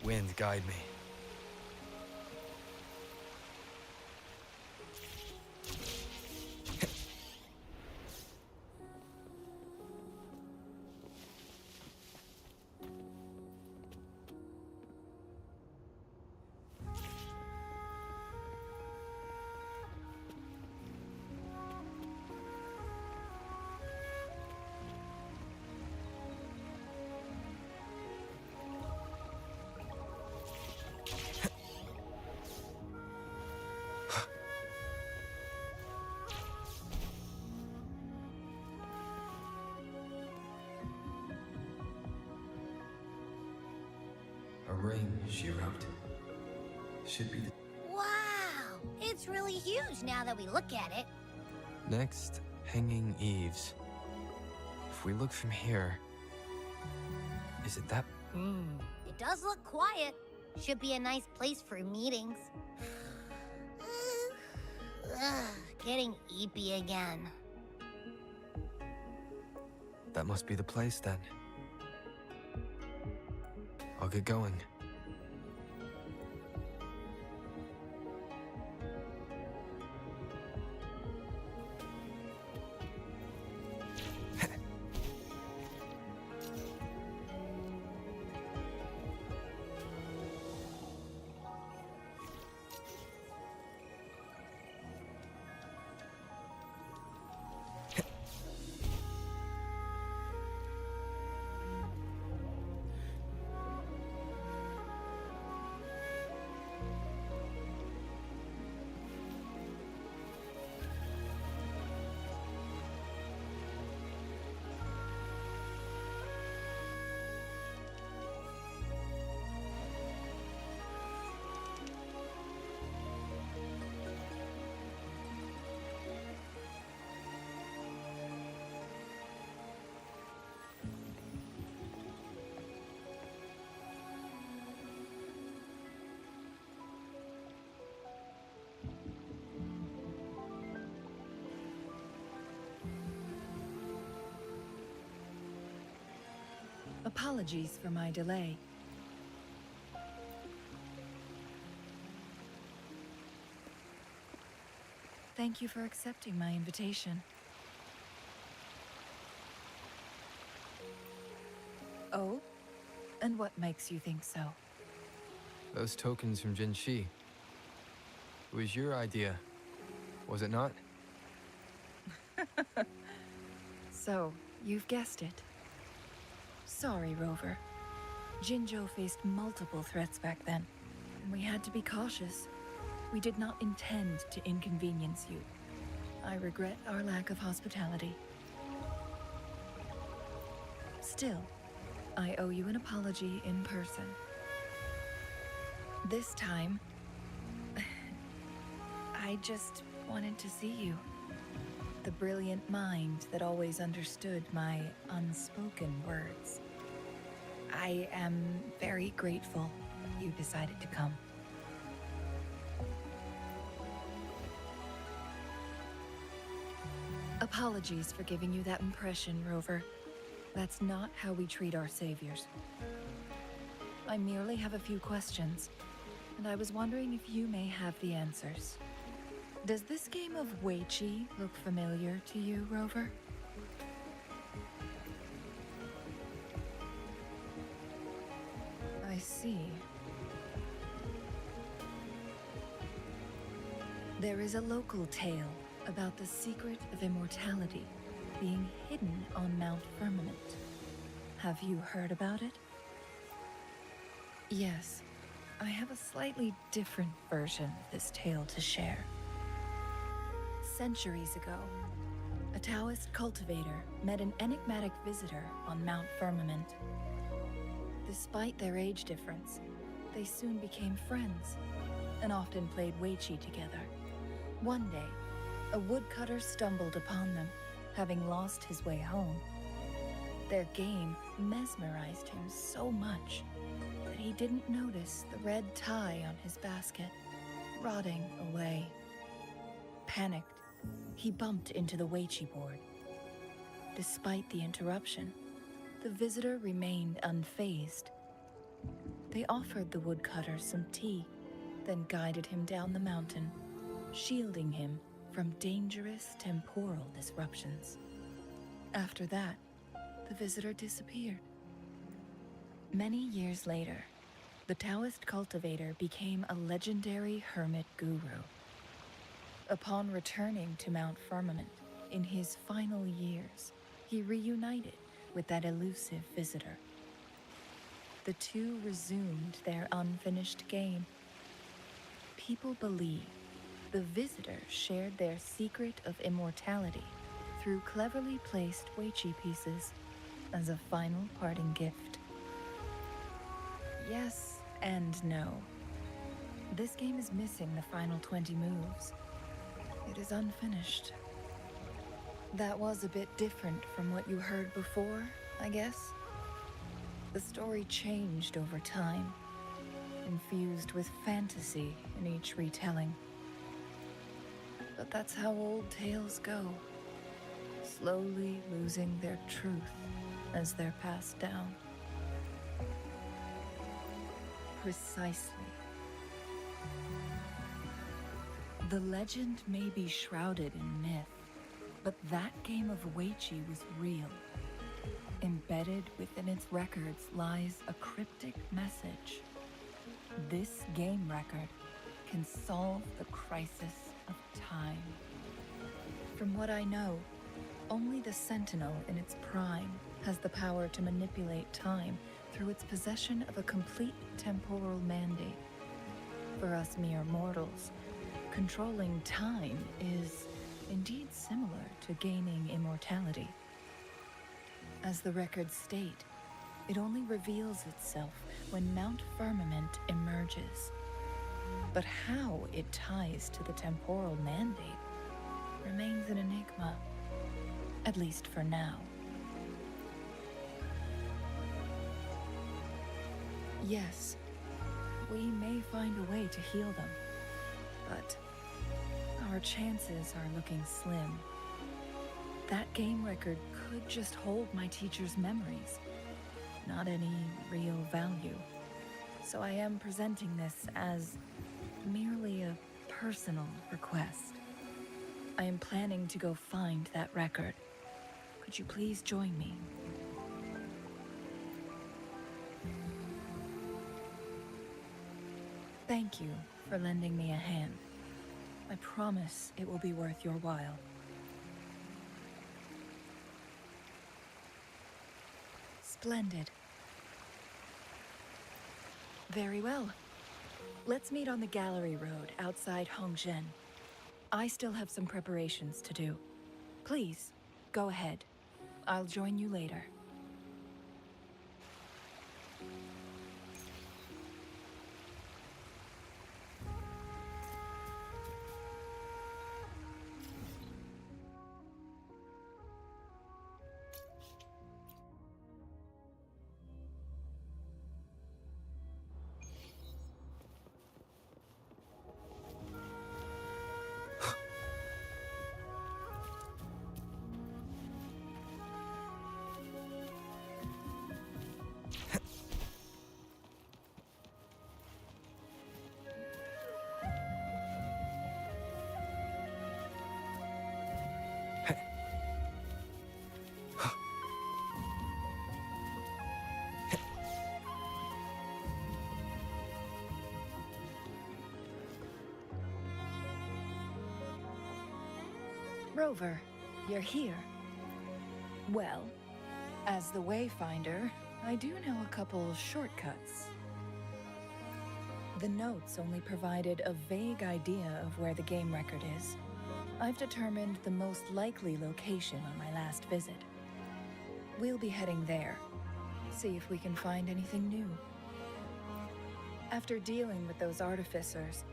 Wind, guide me. A ring, she wrote. Should be the... Wow! It's really huge now that we look at it. Next, hanging eaves. If we look from here... Is it that... It does look quiet. Should be a nice place for meetings. Getting eepy again. That must be the place, then. I'll get going. Apologies for my delay. Thank you for accepting my invitation. Oh? And what makes you think so? Those tokens from Jinshi. It was your idea, was it not? So, you've guessed it. Sorry, Rover. Jinzhou faced multiple threats back then, and we had to be cautious. We did not intend to inconvenience you. I regret our lack of hospitality. Still, I owe you an apology in person. This time, I just wanted to see you. The brilliant mind that always understood my unspoken words. I am very grateful you decided to come. Apologies for giving you that impression, Rover. That's not how we treat our saviors. I merely have a few questions, and I was wondering if you may have the answers. Does this game of Weiqi look familiar to you, Rover? I see. There is a local tale about the secret of immortality being hidden on Mount Firmament. Have you heard about it? Yes, I have a slightly different version of this tale to share. Centuries ago, a Taoist cultivator met an enigmatic visitor on Mount Firmament. Despite their age difference, they soon became friends and often played Weiqi together. One day, a woodcutter stumbled upon them, having lost his way home. Their game mesmerized him so much that he didn't notice the red tie on his basket, rotting away. Panicked, he bumped into the Weiqi board. Despite the interruption, the visitor remained unfazed. They offered the woodcutter some tea, then guided him down the mountain, shielding him from dangerous temporal disruptions. After that, the visitor disappeared. Many years later, the Taoist cultivator became a legendary hermit guru. Upon returning to Mount Firmament in his final years, he reunited with that elusive visitor. The two resumed their unfinished game. People believe the visitor shared their secret of immortality through cleverly placed Weiqi pieces as a final parting gift. Yes and no. This game is missing the final 20 moves. It is unfinished. That was a bit different from what you heard before, I guess. The story changed over time, infused with fantasy in each retelling. But that's how old tales go, slowly losing their truth as they're passed down. Precisely. The legend may be shrouded in myth, but that game of Weiqi was real. Embedded within its records lies a cryptic message. This game record can solve the crisis of time. From what I know, only the Sentinel in its prime has the power to manipulate time through its possession of a complete temporal mandate. For us mere mortals, controlling time is indeed similar to gaining immortality. As the records state, it only reveals itself when Mount Firmament emerges. But how it ties to the temporal mandate remains an enigma, at least for now. Yes, we may find a way to heal them, but our chances are looking slim. That game record could just hold my teacher's memories, not any real value. So I am presenting this as merely a personal request. I am planning to go find that record. Could you please join me? Thank you for lending me a hand. I promise it will be worth your while. Splendid. Very well. Let's meet on the gallery road outside Hongzhen. I still have some preparations to do. Please, go ahead. I'll join you later. Rover, you're here. Well, as the Wayfinder, I do know a couple shortcuts. The notes only provided a vague idea of where the game record is. I've determined the most likely location on my last visit. We'll be heading there, see if we can find anything new. After dealing with those artificers,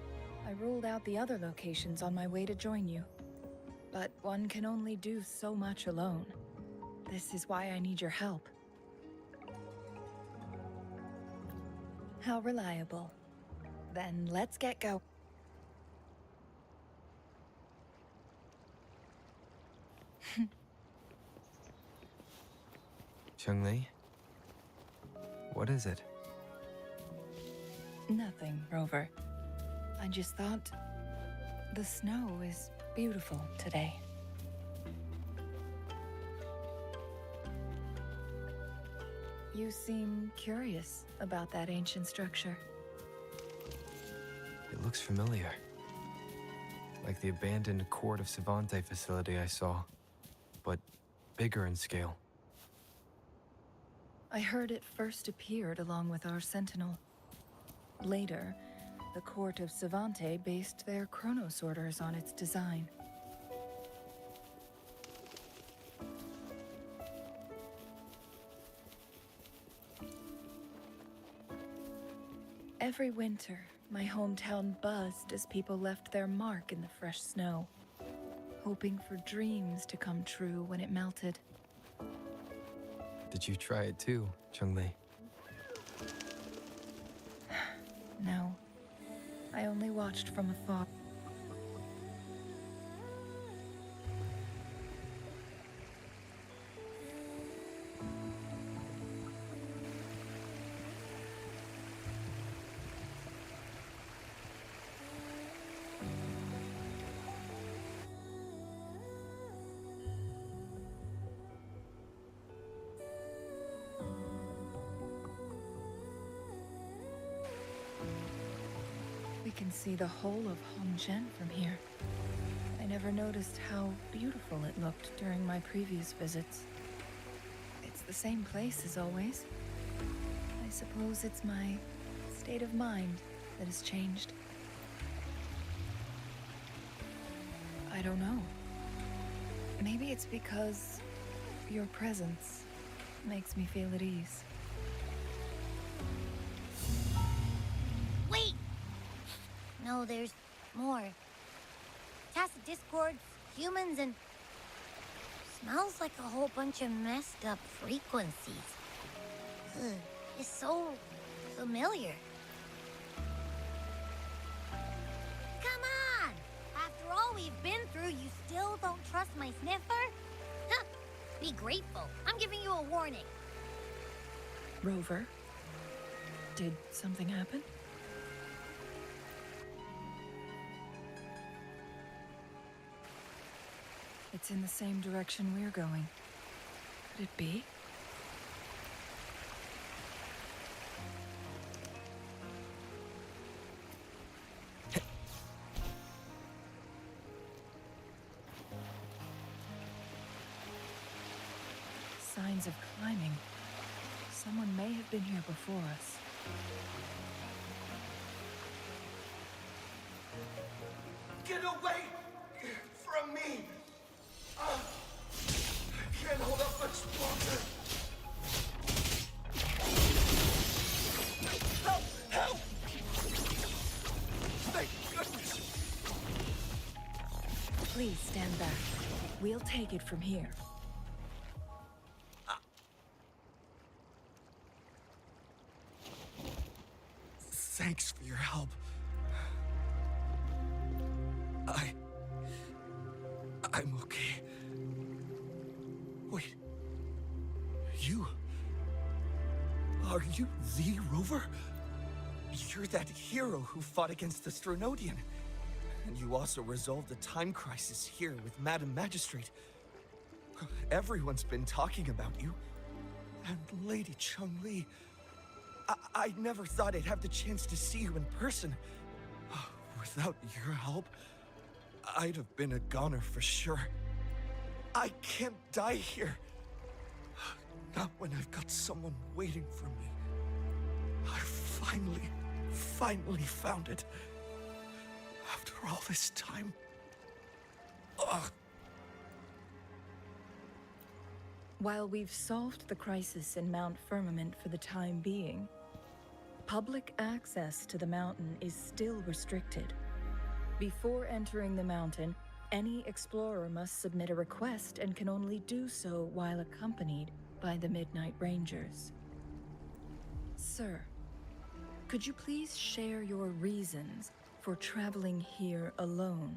I ruled out the other locations on my way to join you. But one can only do so much alone. This is why I need your help. How reliable. Then let's get going. Changli? What is it? Nothing, Rover. I just thought the snow is beautiful today. You seem curious about that ancient structure. It looks familiar. Like the abandoned Court of Savante facility I saw, but bigger in scale. I heard it first appeared along with our Sentinel. Later, the Court of Savante based their chronosorters on its design. Every winter, my hometown buzzed as people left their mark in the fresh snow, hoping for dreams to come true when it melted. Did you try it too, Changli? No, I only watched from afar. We can see the whole of Hongzhen from here. I never noticed how beautiful it looked during my previous visits. It's the same place as always. I suppose it's my state of mind that has changed. I don't know. Maybe it's because your presence makes me feel at ease. Wait! No, there's more. Tacit discords, humans, and... smells like a whole bunch of messed up frequencies. Ugh, it's so familiar. Come on! After all we've been through, you still don't trust my sniffer? Huh. Be grateful. I'm giving you a warning. Rover, did something happen? It's in the same direction we're going. Could it be? Signs of climbing. Someone may have been here before us. Get away from me! I can't hold up much longer. Help! Help! Thank goodness! Please stand back. We'll take it from here. Thanks for your help. I'm okay. Wait. Are you the Rover? You're that hero who fought against the Stronodian. And you also resolved a time crisis here with Madam Magistrate. Everyone's been talking about you. And Lady Changli. I never thought I'd have the chance to see you in person. Without your help, I'd have been a goner for sure. I can't die here. Not when I've got someone waiting for me. I finally found it. After all this time. Ugh. While we've solved the crisis in Mount Firmament for the time being, public access to the mountain is still restricted. Before entering the mountain, any explorer must submit a request and can only do so while accompanied by the Midnight Rangers. Sir, could you please share your reasons for traveling here alone?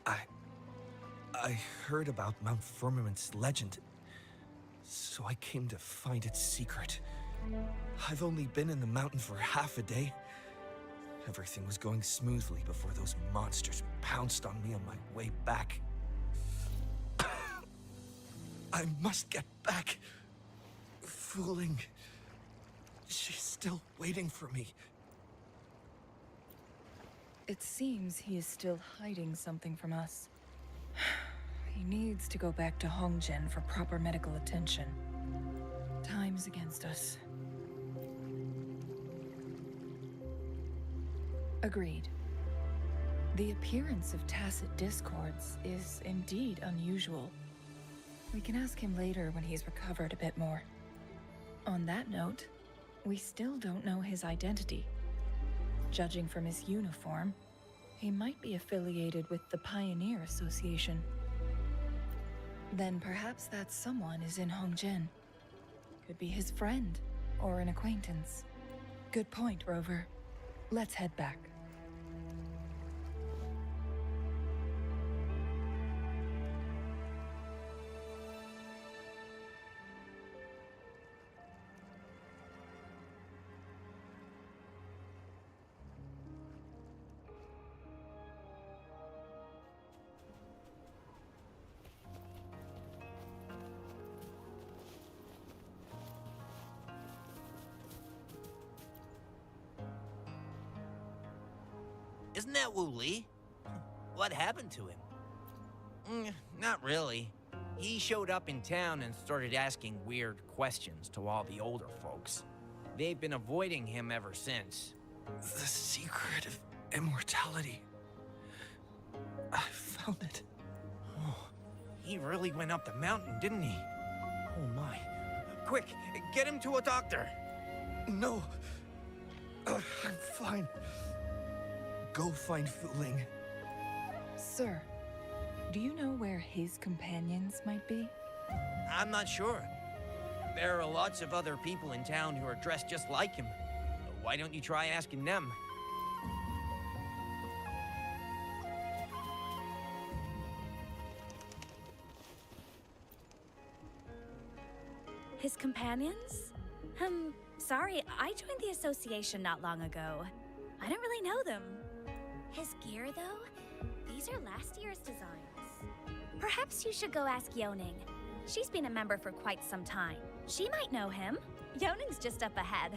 I heard about Mount Firmament's legend, so I came to find its secret. I've only been in the mountain for half a day, Everything was going smoothly before those monsters pounced on me on my way back. I must get back. Fu Ling. She's still waiting for me. It seems he is still hiding something from us. He needs to go back to Hongjian for proper medical attention. Time's against us. Agreed. The appearance of tacit discords is indeed unusual. We can ask him later when he's recovered a bit more. On that note, we still don't know his identity. Judging from his uniform, he might be affiliated with the Pioneer Association. Then perhaps that someone is in Hongjian. Could be his friend, or an acquaintance. Good point, Rover. Let's head back. Isn't that Wu Li? What happened to him? Not really. He showed up in town and started asking weird questions to all the older folks. They've been avoiding him ever since. The secret of immortality. I found it. Oh, he really went up the mountain, didn't he? Oh my. Quick, get him to a doctor. No. I'm fine. Go find Fu Ling. Sir, do you know where his companions might be? I'm not sure. There are lots of other people in town who are dressed just like him. Why don't you try asking them? His companions? Sorry, I joined the association not long ago. I don't really know them. His gear, though? These are last year's designs. Perhaps you should go ask Yoning. She's been a member for quite some time. She might know him. Yoning's just up ahead.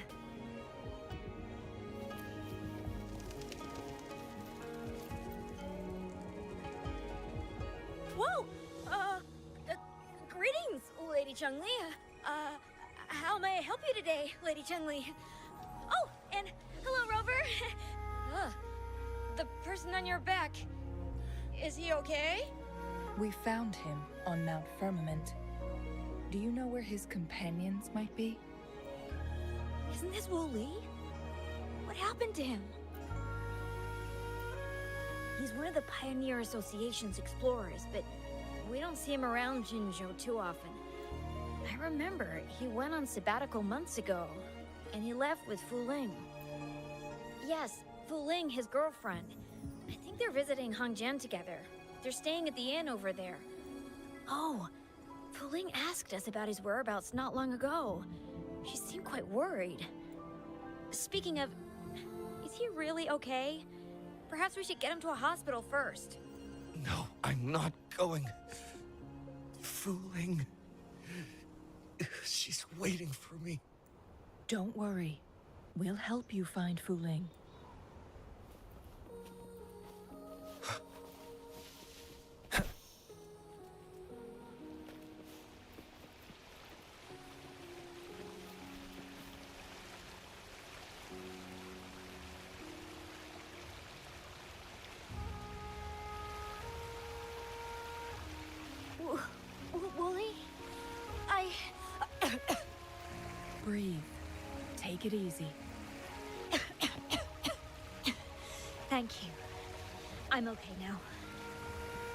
Whoa! Greetings, Lady Changli. How may I help you today, Lady Changli? Oh, and hello, Rover. The person on your back, is he okay? We found him on Mount Firmament. Do you know where his companions might be? Isn't this Wu Li? What happened to him? He's one of the Pioneer Association's explorers, but we don't see him around Jinzhou too often. I remember he went on sabbatical months ago, and he left with Fu Ling. Yes, Fu Ling, his girlfriend. I think they're visiting Hongjian together. They're staying at the inn over there. Oh, Fu Ling asked us about his whereabouts not long ago. She seemed quite worried. Speaking of, is he really okay? Perhaps we should get him to a hospital first. No, I'm not going. Fu Ling. She's waiting for me. Don't worry. We'll help you find Fu Ling. Wooly? Breathe. Take it easy. Thank you. I'm okay now.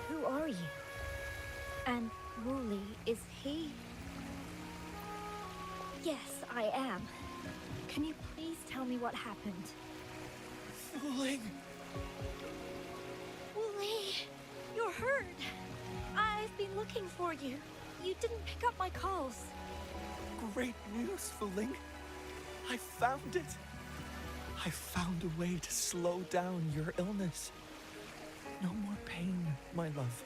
Who are you? And Wooly, is he? Yes, I am. Can you please tell me what happened? Fu Ling. Wooly, you're hurt. I've been looking for you. You didn't pick up my calls. Great news, Fu Ling. I found it. I found a way to slow down your illness. No more pain, my love.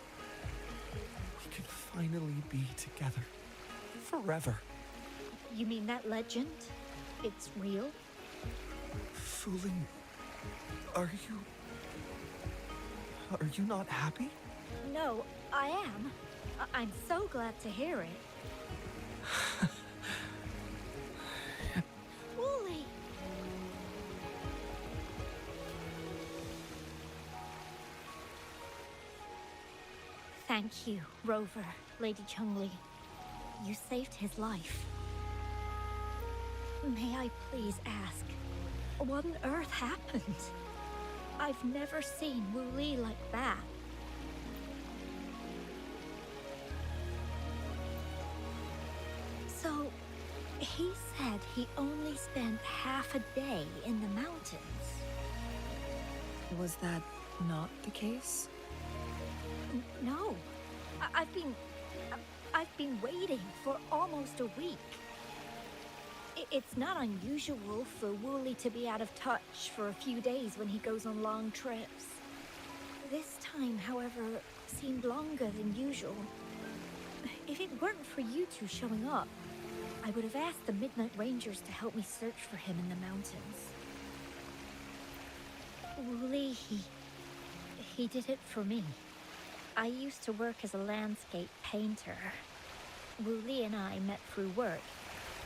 We can finally be together. Forever. You mean that legend? It's real? Fooling. Are you not happy? No, I am. I'm so glad to hear it. Wooly! Thank you, Rover, Lady Changli. You saved his life. May I please ask, what on earth happened? I've never seen Wooly like that. So, he said he only spent half a day in the mountains. Was that not the case? No. I've been waiting for almost a week. It's not unusual for Wooly to be out of touch for a few days when he goes on long trips. This time, however, seemed longer than usual. If it weren't for you two showing up, I would have asked the Midnight Rangers to help me search for him in the mountains. Wooly, he did it for me. I used to work as a landscape painter. Wooly and I met through work,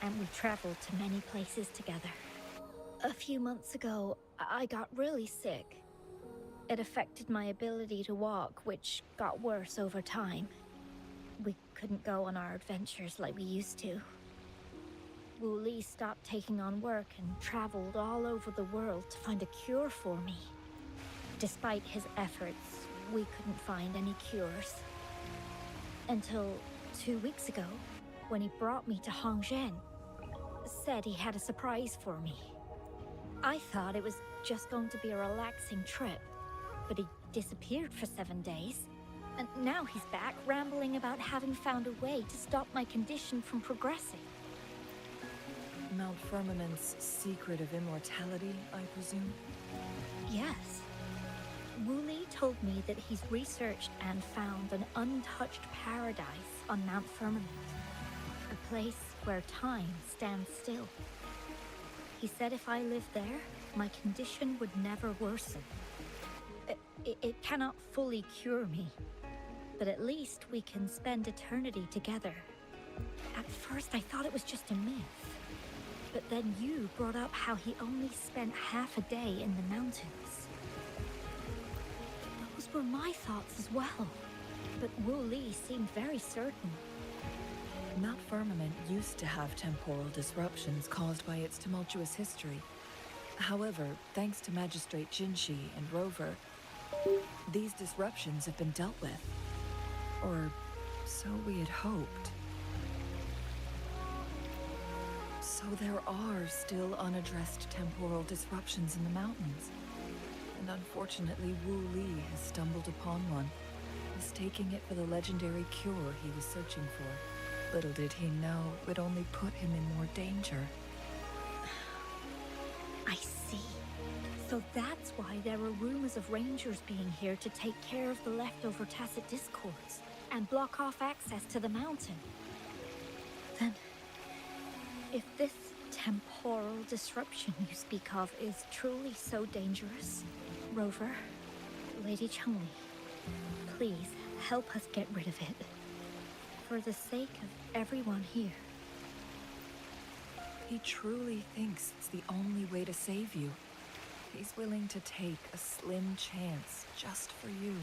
and we traveled to many places together. A few months ago, I got really sick. It affected my ability to walk, which got worse over time. We couldn't go on our adventures like we used to. Wooly stopped taking on work and traveled all over the world to find a cure for me. Despite his efforts, we couldn't find any cures. Until 2 weeks ago, when he brought me to Hongzhen, said he had a surprise for me. I thought it was just going to be a relaxing trip, but he disappeared for 7 days. And now he's back rambling about having found a way to stop my condition from progressing. Mount Firmament's secret of immortality, I presume? Yes. Wooly told me that he's researched and found an untouched paradise on Mount Firmament. A place where time stands still. He said if I lived there, my condition would never worsen. It cannot fully cure me, but at least we can spend eternity together. At first, I thought it was just a myth. But then you brought up how he only spent half a day in the mountains. Those were my thoughts as well. But Wooly seemed very certain. Mount Firmament used to have temporal disruptions caused by its tumultuous history. However, thanks to Magistrate Jinshi and Rover, these disruptions have been dealt with. Or so we had hoped. So there are still unaddressed temporal disruptions in the mountains. And unfortunately, Wu Li has stumbled upon one, mistaking it for the legendary cure he was searching for. Little did he know it would only put him in more danger. I see. So that's why there were rumors of rangers being here to take care of the leftover tacit discords and block off access to the mountain. Then, if this temporal disruption you speak of is truly so dangerous, Rover, Lady Changli, please help us get rid of it. For the sake of everyone here. He truly thinks it's the only way to save you. He's willing to take a slim chance just for you.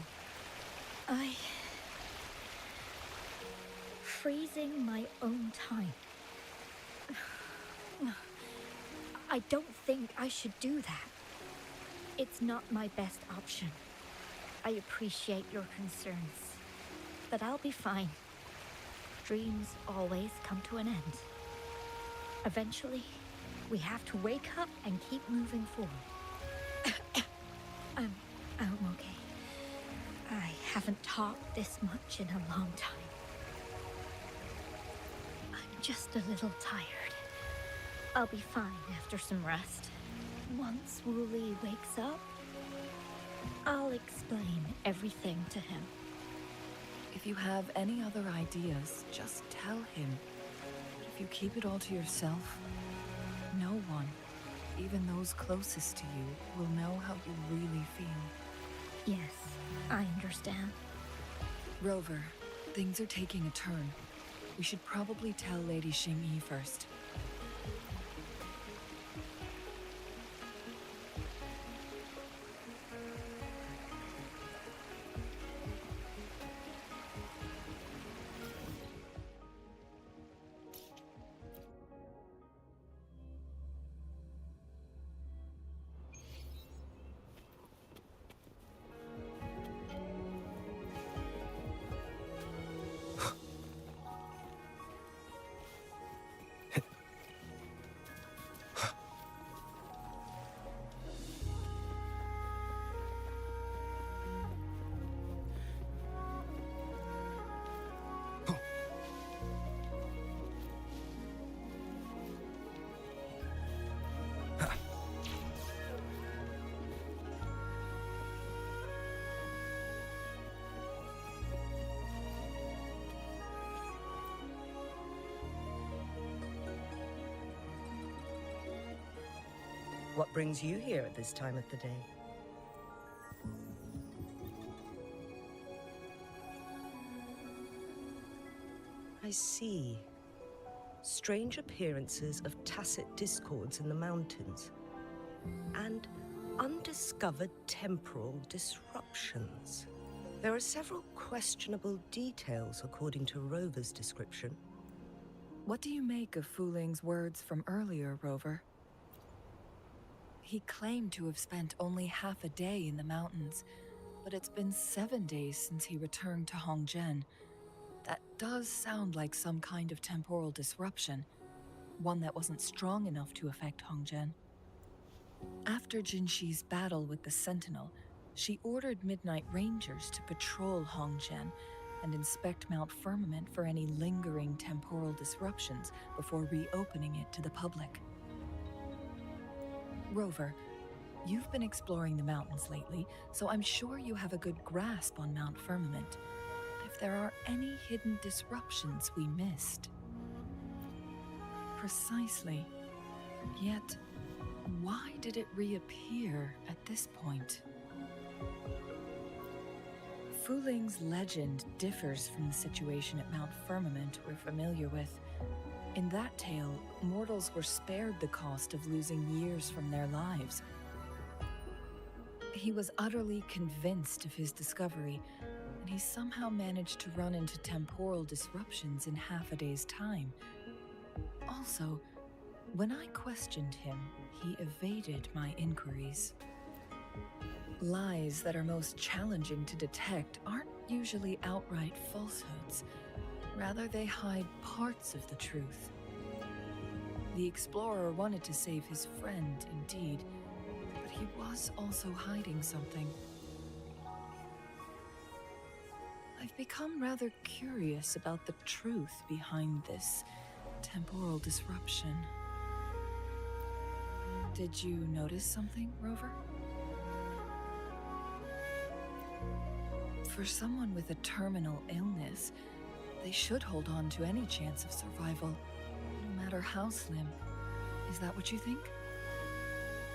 Freezing my own time. I don't think I should do that. It's not my best option. I appreciate your concerns, but I'll be fine. Dreams always come to an end. Eventually, we have to wake up and keep moving forward. I'm okay. I haven't talked this much in a long time. I'm just a little tired. I'll be fine after some rest. Once Wooly wakes up, I'll explain everything to him. If you have any other ideas, just tell him. But if you keep it all to yourself, no one, even those closest to you, will know how you really feel. Yes, I understand. Rover, things are taking a turn. We should probably tell Lady Xingyi first. What brings you here at this time of the day? I see. Strange appearances of tacit discords in the mountains. And undiscovered temporal disruptions. There are several questionable details according to Rover's description. What do you make of Fu Ling's words from earlier, Rover? He claimed to have spent only half a day in the mountains, but it's been 7 days since he returned to Hongzhen. That does sound like some kind of temporal disruption, one that wasn't strong enough to affect Hongzhen. After Jinxi's battle with the Sentinel, she ordered Midnight Rangers to patrol Hongzhen and inspect Mount Firmament for any lingering temporal disruptions before reopening it to the public. Rover, you've been exploring the mountains lately, so I'm sure you have a good grasp on Mount Firmament. If there are any hidden disruptions we missed. Precisely. Yet, why did it reappear at this point? Fu Ling's legend differs from the situation at Mount Firmament we're familiar with. In that tale, mortals were spared the cost of losing years from their lives. He was utterly convinced of his discovery, and he somehow managed to run into temporal disruptions in half a day's time. Also, when I questioned him, he evaded my inquiries. Lies that are most challenging to detect aren't usually outright falsehoods. Rather, they hide parts of the truth. The explorer wanted to save his friend, indeed, but he was also hiding something. I've become rather curious about the truth behind this temporal disruption. Did you notice something, Rover? For someone with a terminal illness, they should hold on to any chance of survival, no matter how slim. Is that what you think?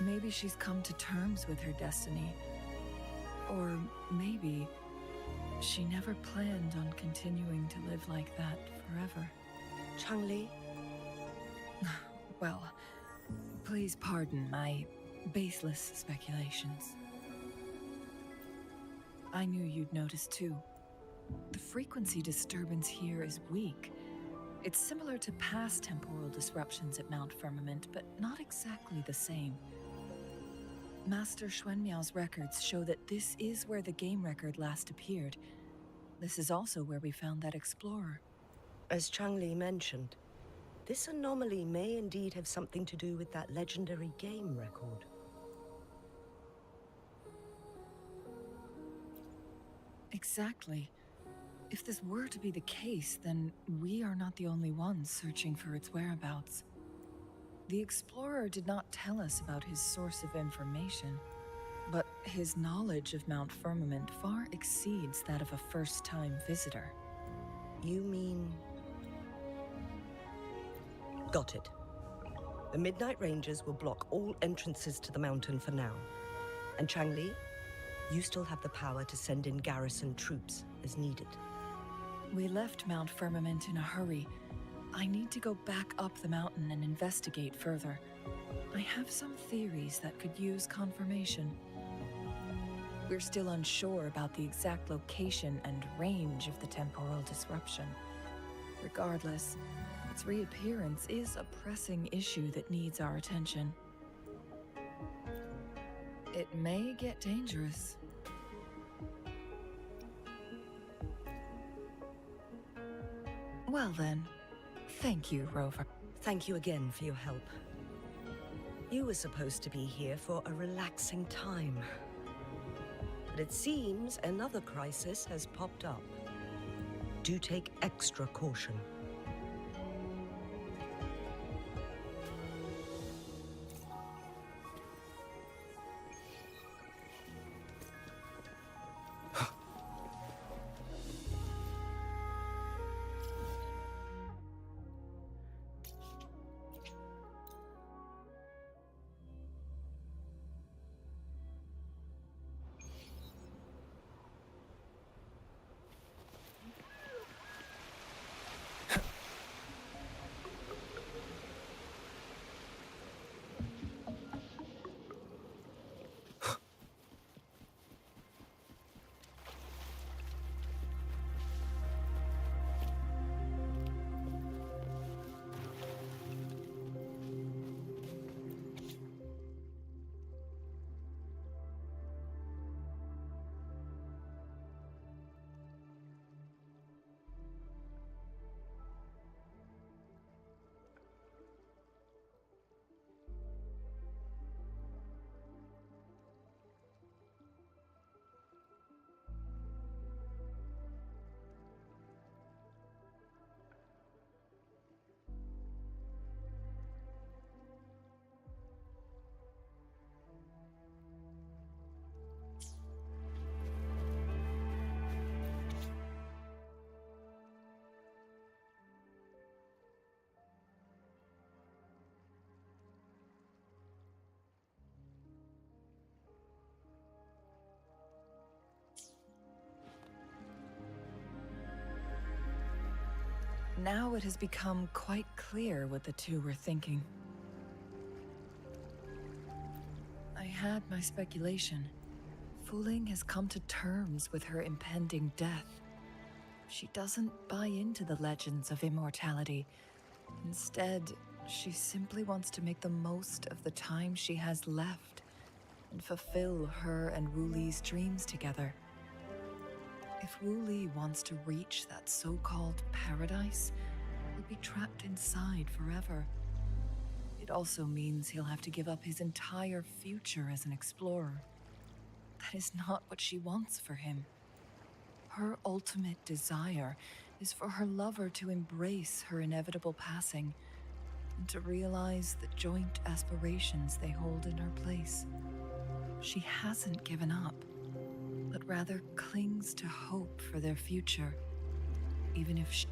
Maybe she's come to terms with her destiny. Or maybe she never planned on continuing to live like that forever. Changli? Well, please pardon my baseless speculations. I knew you'd notice too. The frequency disturbance here is weak. It's similar to past temporal disruptions at Mount Firmament, but not exactly the same. Master Xuanmiao's records show that this is where the game record last appeared. This is also where we found that explorer. As Changli mentioned, this anomaly may indeed have something to do with that legendary game record. Exactly. If this were to be the case, then we are not the only ones searching for its whereabouts. The explorer did not tell us about his source of information, but his knowledge of Mount Firmament far exceeds that of a first-time visitor. You mean... Got it. The Midnight Rangers will block all entrances to the mountain for now. And Changli, you still have the power to send in garrison troops as needed. We left Mount Firmament in a hurry. I need to go back up the mountain and investigate further. I have some theories that could use confirmation. We're still unsure about the exact location and range of the temporal disruption. Regardless, its reappearance is a pressing issue that needs our attention. It may get dangerous. Well then, thank you, Rover. Thank you again for your help. You were supposed to be here for a relaxing time. But it seems another crisis has popped up. Do take extra caution. Now it has become quite clear what the two were thinking. I had my speculation. Fu Ling has come to terms with her impending death. She doesn't buy into the legends of immortality. Instead, she simply wants to make the most of the time she has left and fulfill her and Wu Li's dreams together. If Wu Li wants to reach that so-called paradise, he'll be trapped inside forever. It also means he'll have to give up his entire future as an explorer. That is not what she wants for him. Her ultimate desire is for her lover to embrace her inevitable passing and to realize the joint aspirations they hold in her place. She hasn't given up, but rather clings to hope for their future, even if she...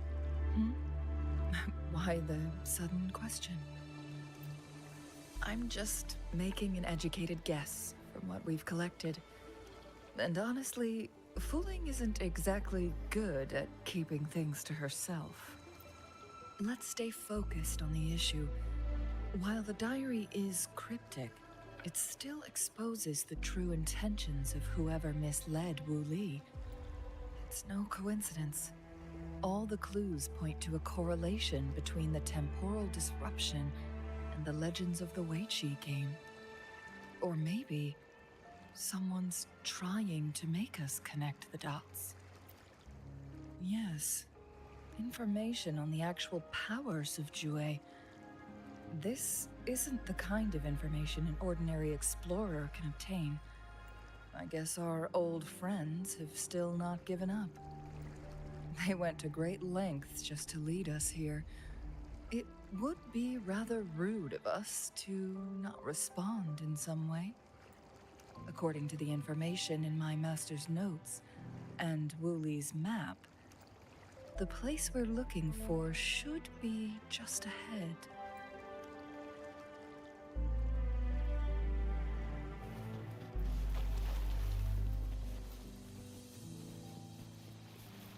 Why the sudden question? I'm just making an educated guess from what we've collected. And honestly, Fu Ling isn't exactly good at keeping things to herself. Let's stay focused on the issue. While the diary is cryptic, it still exposes the true intentions of whoever misled Wu Li. It's no coincidence. All the clues point to a correlation between the temporal disruption and the legends of the Weiqi game. Or maybe someone's trying to make us connect the dots. Yes, information on the actual powers of Jue. This isn't the kind of information an ordinary explorer can obtain. I guess our old friends have still not given up. They went to great lengths just to lead us here. It would be rather rude of us to not respond in some way. According to the information in my master's notes and Wuli's map, the place we're looking for should be just ahead.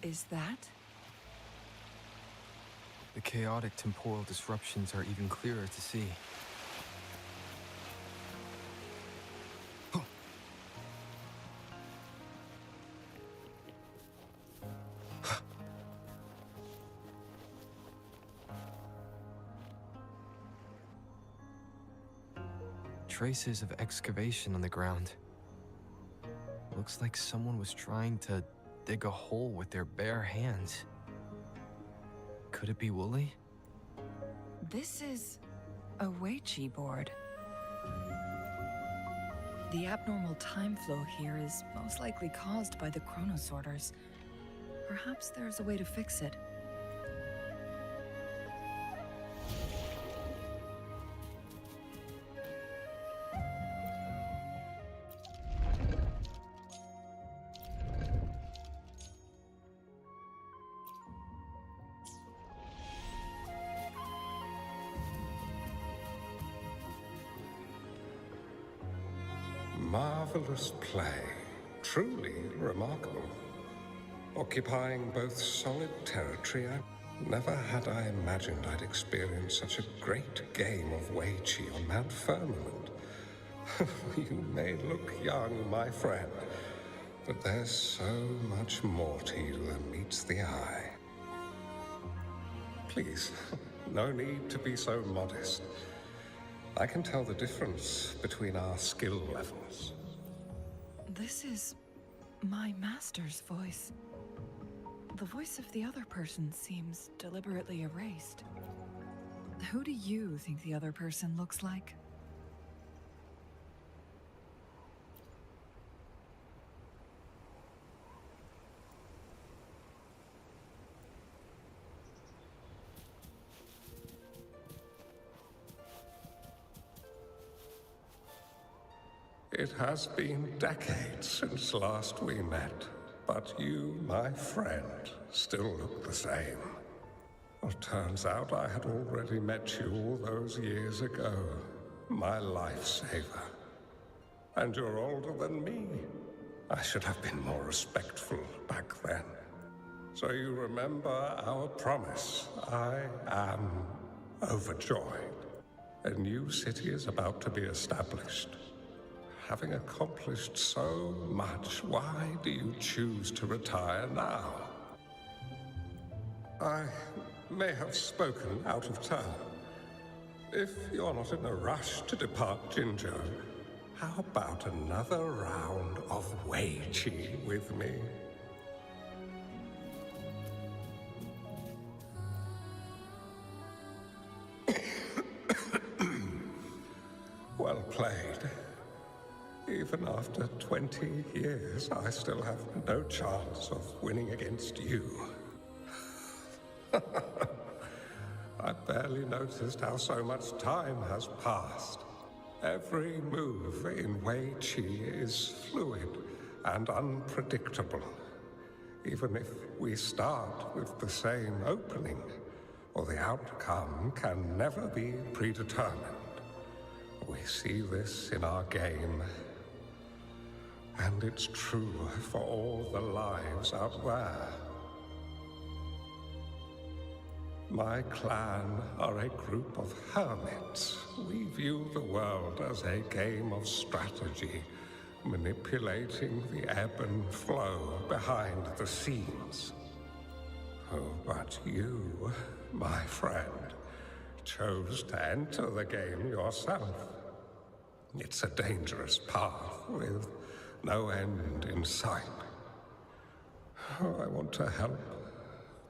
Is that? The chaotic temporal disruptions are even clearer to see. Traces of excavation on the ground. Looks like someone was trying to dig a hole with their bare hands. Could it be Wooly? This is a Weiqi board. The abnormal time flow here is most likely caused by the chronosorters. Perhaps there's a way to fix it. Marvelous play. Truly remarkable. Occupying both solid territory and never had I imagined I'd experience such a great game of Weiqi on Mount Firmament. You may look young, my friend, but there's so much more to you than meets the eye. Please, no need to be so modest. I can tell the difference between our skill levels. This is my master's voice. The voice of the other person seems deliberately erased. Who do you think the other person looks like? It has been decades since last we met, but you, my friend, still look the same. Well, turns out I had already met you all those years ago, my lifesaver. And you're older than me. I should have been more respectful back then. So you remember our promise. I am overjoyed. A new city is about to be established. Having accomplished so much, why do you choose to retire now? I may have spoken out of turn. If you're not in a rush to depart Jinzhou, how about another round of Weiqi with me? Well played. Even after 20 years, I still have no chance of winning against you. I barely noticed how so much time has passed. Every move in Weiqi is fluid and unpredictable. Even if we start with the same opening, or the outcome can never be predetermined. We see this in our game. And it's true for all the lives out there. My clan are a group of hermits. We view the world as a game of strategy, manipulating the ebb and flow behind the scenes. Oh, but you, my friend, chose to enter the game yourself. It's a dangerous path with no end in sight. Oh, I want to help,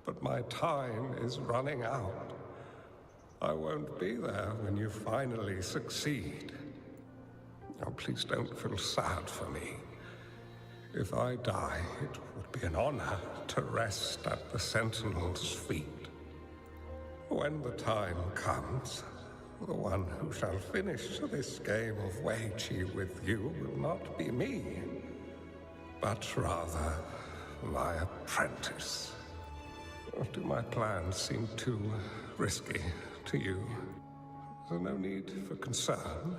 but my time is running out. I won't be there when you finally succeed. Oh, please don't feel sad for me. If I die, it would be an honor to rest at the Sentinel's feet. When the time comes, the one who shall finish this game of Weiqi with you will not be me, but rather my apprentice. Do my plans seem too risky to you? There's no need for concern.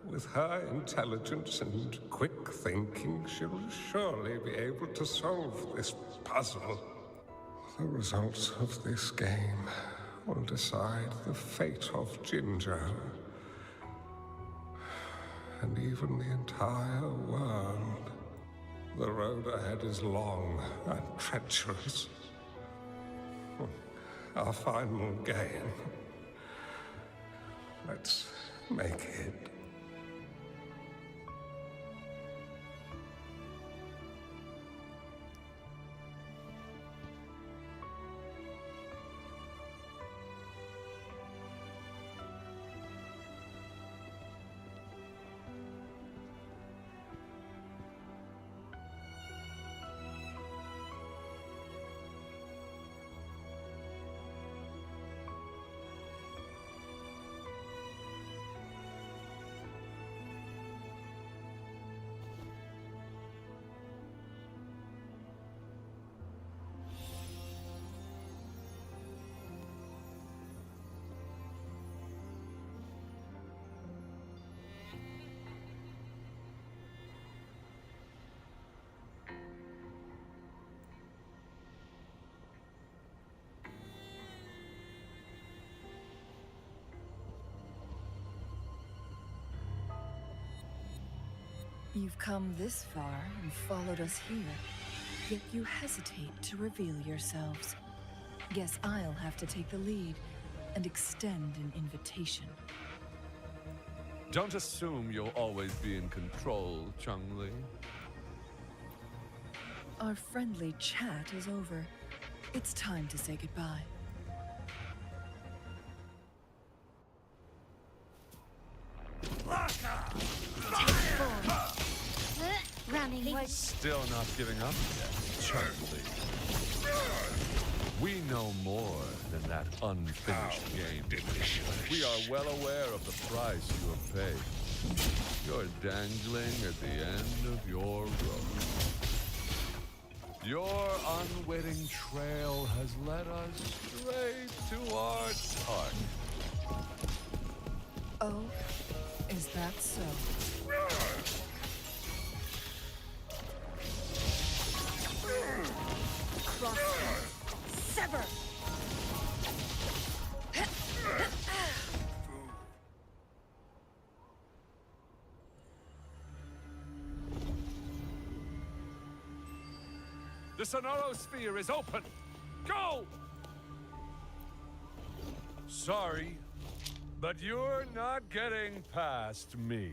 With her intelligence and quick thinking, she'll surely be able to solve this puzzle. The results of this game will decide the fate of Jinzhou, and even the entire world. The road ahead is long and treacherous. Our final game. Let's make it. You've come this far and followed us here, yet you hesitate to reveal yourselves. Guess I'll have to take the lead and extend an invitation. Don't assume you'll always be in control, Changli. Our friendly chat is over. It's time to say goodbye. Running was Still not giving up yet, Changli. We know more than that unfinished game. We are well aware of the price you have paid. You're dangling at the end of your rope. Your unwitting trail has led us straight to our target. Oh, is that so? Crosscut. Sever! The Sonorosphere is open! Go! Sorry, but you're not getting past me.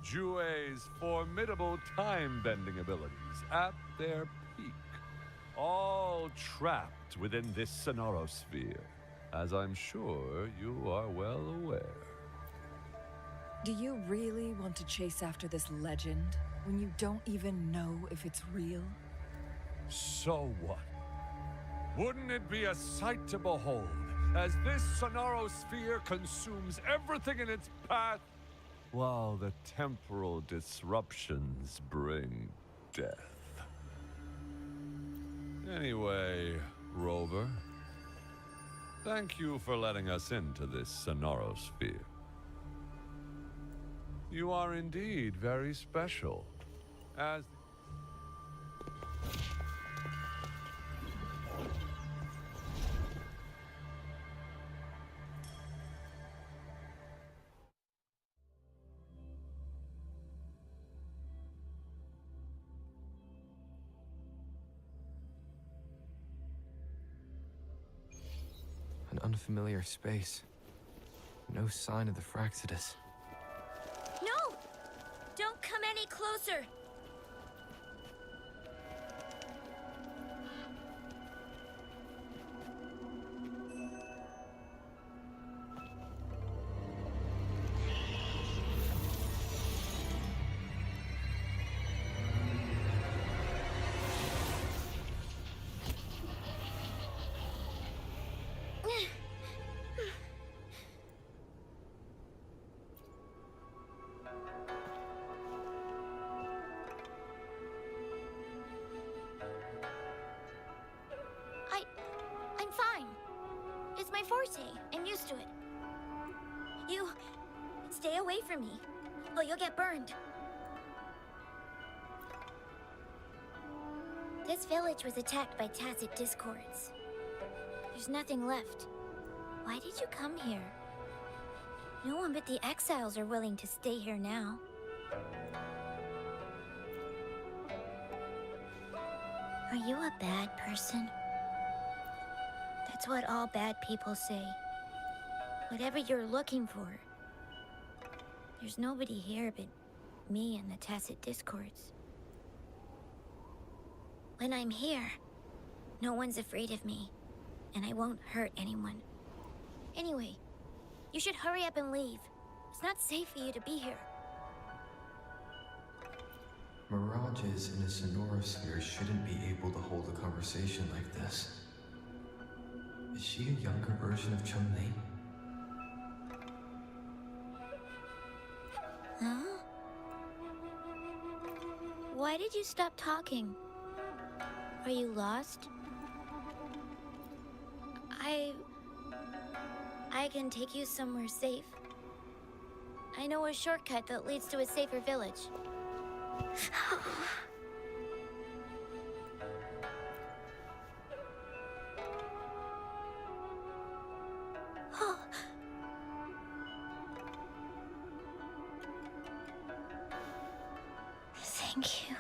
Jue's formidable time-bending abilities at their peak. All trapped within this Sonorosphere, as I'm sure you are well aware. Do you really want to chase after this legend when you don't even know if it's real? So what? Wouldn't it be a sight to behold as this Sonorosphere consumes everything in its path, while the temporal disruptions bring death? Anyway, Rover, thank you for letting us into this Sonorosphere. You are indeed very special, as... An unfamiliar space. No sign of the Fractidus. No! Don't come any closer! forte. I'm used to it. You... stay away from me, or you'll get burned. This village was attacked by tacit discords. There's nothing left. Why did you come here? No one but the exiles are willing to stay here now. Are you a bad person? That's what all bad people say. Whatever you're looking for. There's nobody here but me and the tacit discords. When I'm here, no one's afraid of me, and I won't hurt anyone. Anyway, you should hurry up and leave. It's not safe for you to be here. Mirages in a sonorosphere shouldn't be able to hold a conversation like this. Is she a younger version of Changli? Huh? Why did you stop talking? Are you lost? I can take you somewhere safe. I know a shortcut that leads to a safer village. Thank you.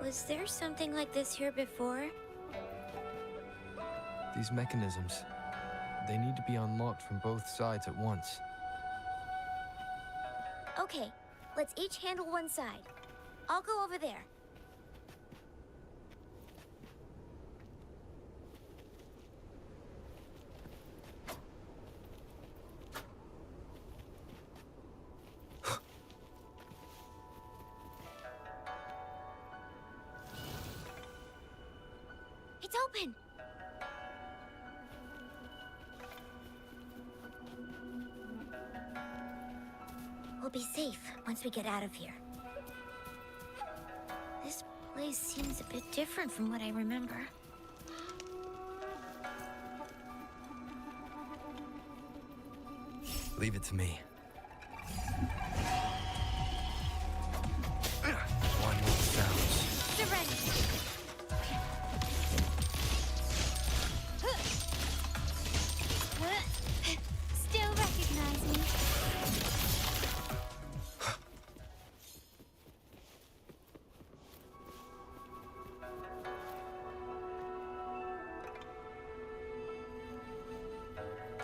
Was there something like this here before? These mechanisms, they need to be unlocked from both sides at once. Okay, let's each handle one side. I'll go over there. It's open! We'll be safe once we get out of here. This place seems a bit different from what I remember. Leave it to me. One with the sounds. Surrender! Still recognize me?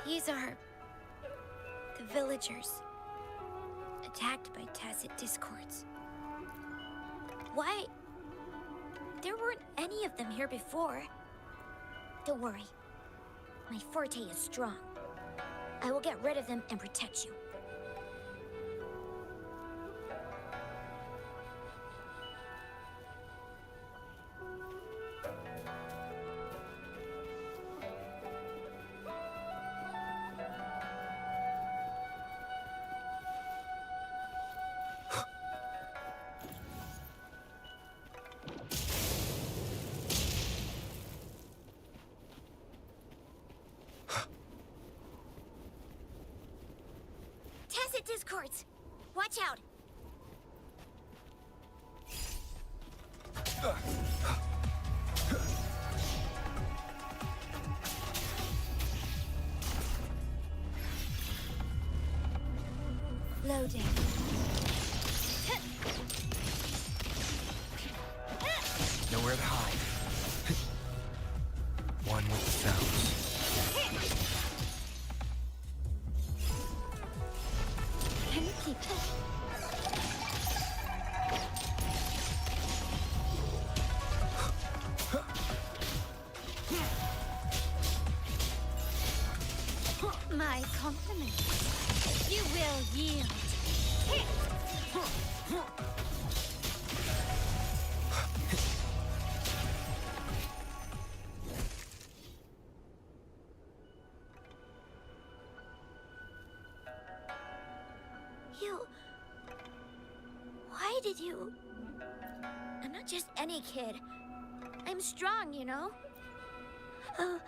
These are the villagers, attacked by tacit discords. Why? There weren't any of them here before. Don't worry. My forte is strong. I will get rid of them and protect you. Tacit discords! Watch out! Loading. Nowhere to hide. One with the sounds. Can you keep it? My compliments. You will yield. Why did you? I'm not just any kid. I'm strong, you know? Oh.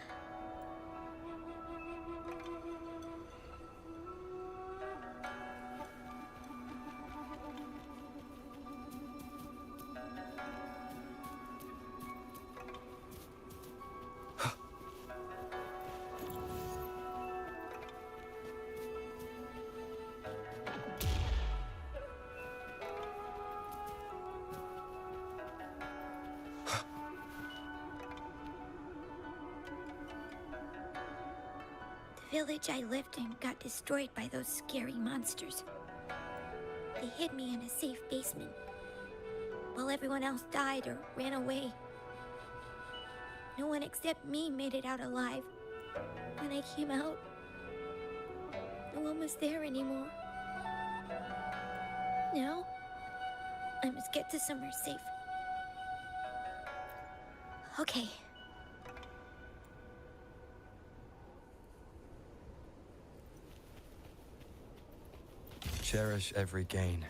The village I lived in got destroyed by those scary monsters. They hid me in a safe basement, while everyone else died or ran away. No one except me made it out alive. When I came out, no one was there anymore. Now, I must get to somewhere safe. Okay. Cherish every gain.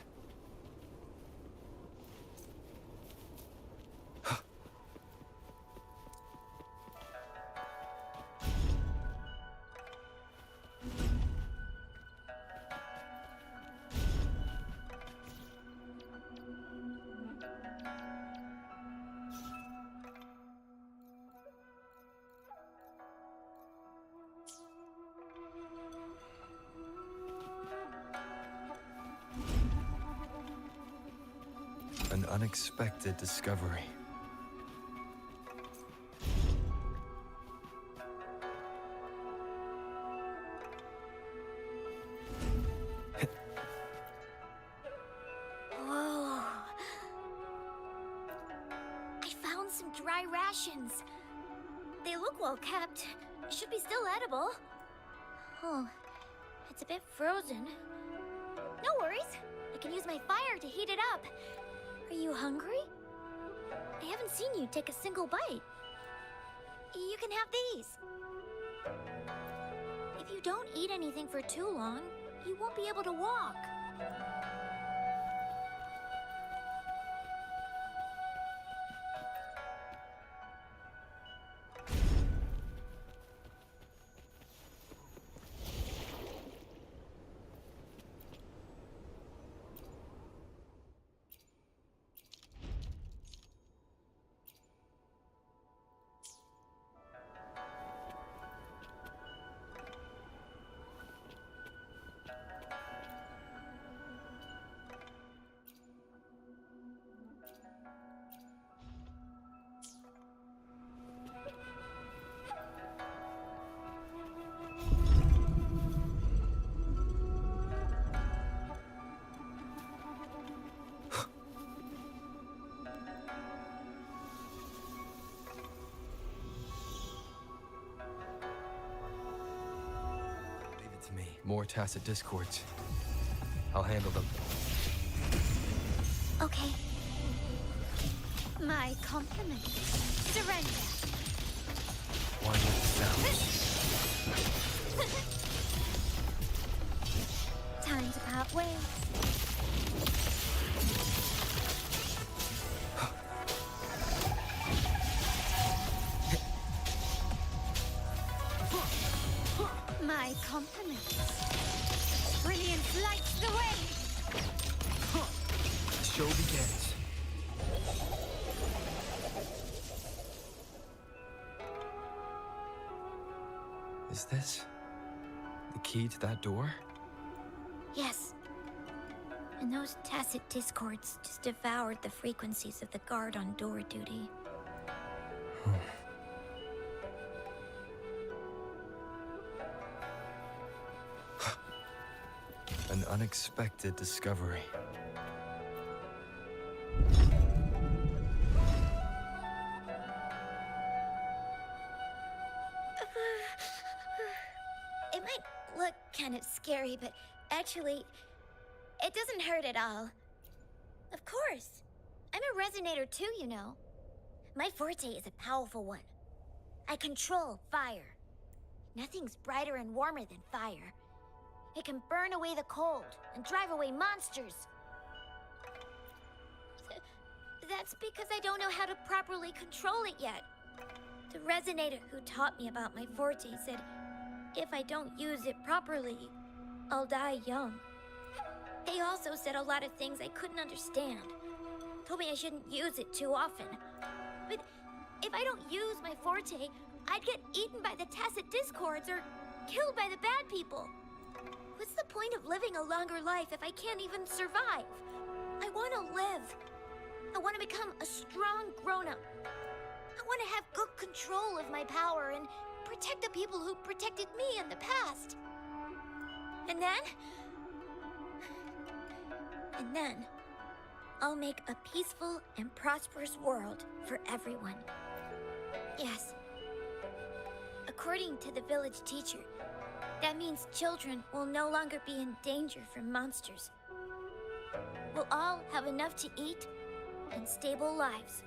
An unexpected discovery. Whoa. I found some dry rations. They look well kept. Should be still edible. Oh, it's a bit frozen. No worries. I can use my fire to heat it up. Are you hungry? I haven't seen you take a single bite. You can have these. If you don't eat anything for too long, you won't be able to walk. To me. More tacit discords. I'll handle them. Okay. My compliments. Surrender. One with the sound. Time to part ways. My compliments. Brilliant lights the way. The show begins. Is this the key to that door? Yes. And those tacit discords just devoured the frequencies of the guard on door duty. An unexpected discovery. It might look kind of scary, but actually, it doesn't hurt at all. Of course. I'm a resonator too, you know. My forte is a powerful one. I control fire. Nothing's brighter and warmer than fire. It can burn away the cold and drive away monsters. That's because I don't know how to properly control it yet. The resonator who taught me about my forte said if I don't use it properly, I'll die young. They also said a lot of things I couldn't understand. Told me I shouldn't use it too often. But if I don't use my forte, I'd get eaten by the tacit discords or killed by the bad people. What's the point of living a longer life if I can't even survive? I want to live. I want to become a strong grown-up. I want to have good control of my power and protect the people who protected me in the past. And then, I'll make a peaceful and prosperous world for everyone. Yes. According to the village teacher, that means children will no longer be in danger from monsters. We'll all have enough to eat and stable lives.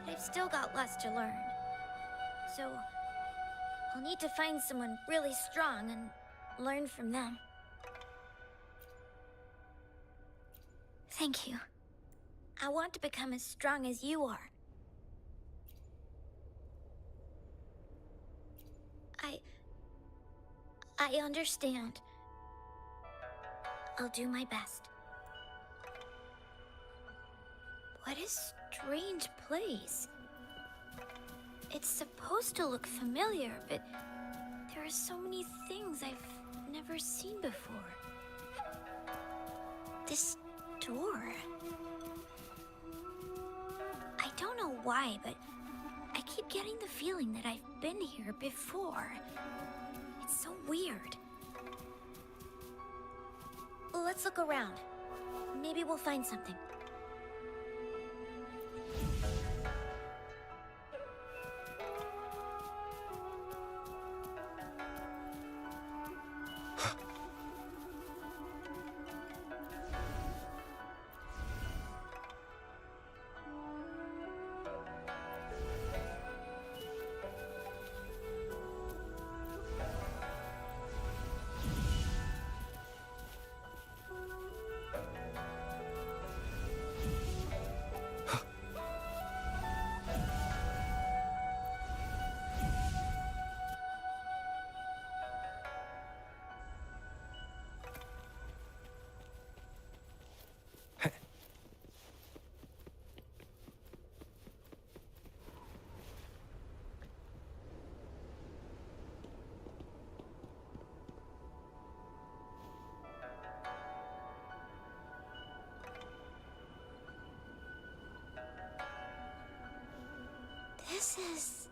But I've still got lots to learn. So, I'll need to find someone really strong and learn from them. Thank you. I want to become as strong as you are. I understand. I'll do my best. What a strange place. It's supposed to look familiar, but there are so many things I've never seen before. This door. I don't know why, but I keep getting the feeling that I've been here before. It's so weird. Let's look around. Maybe we'll find something. This is...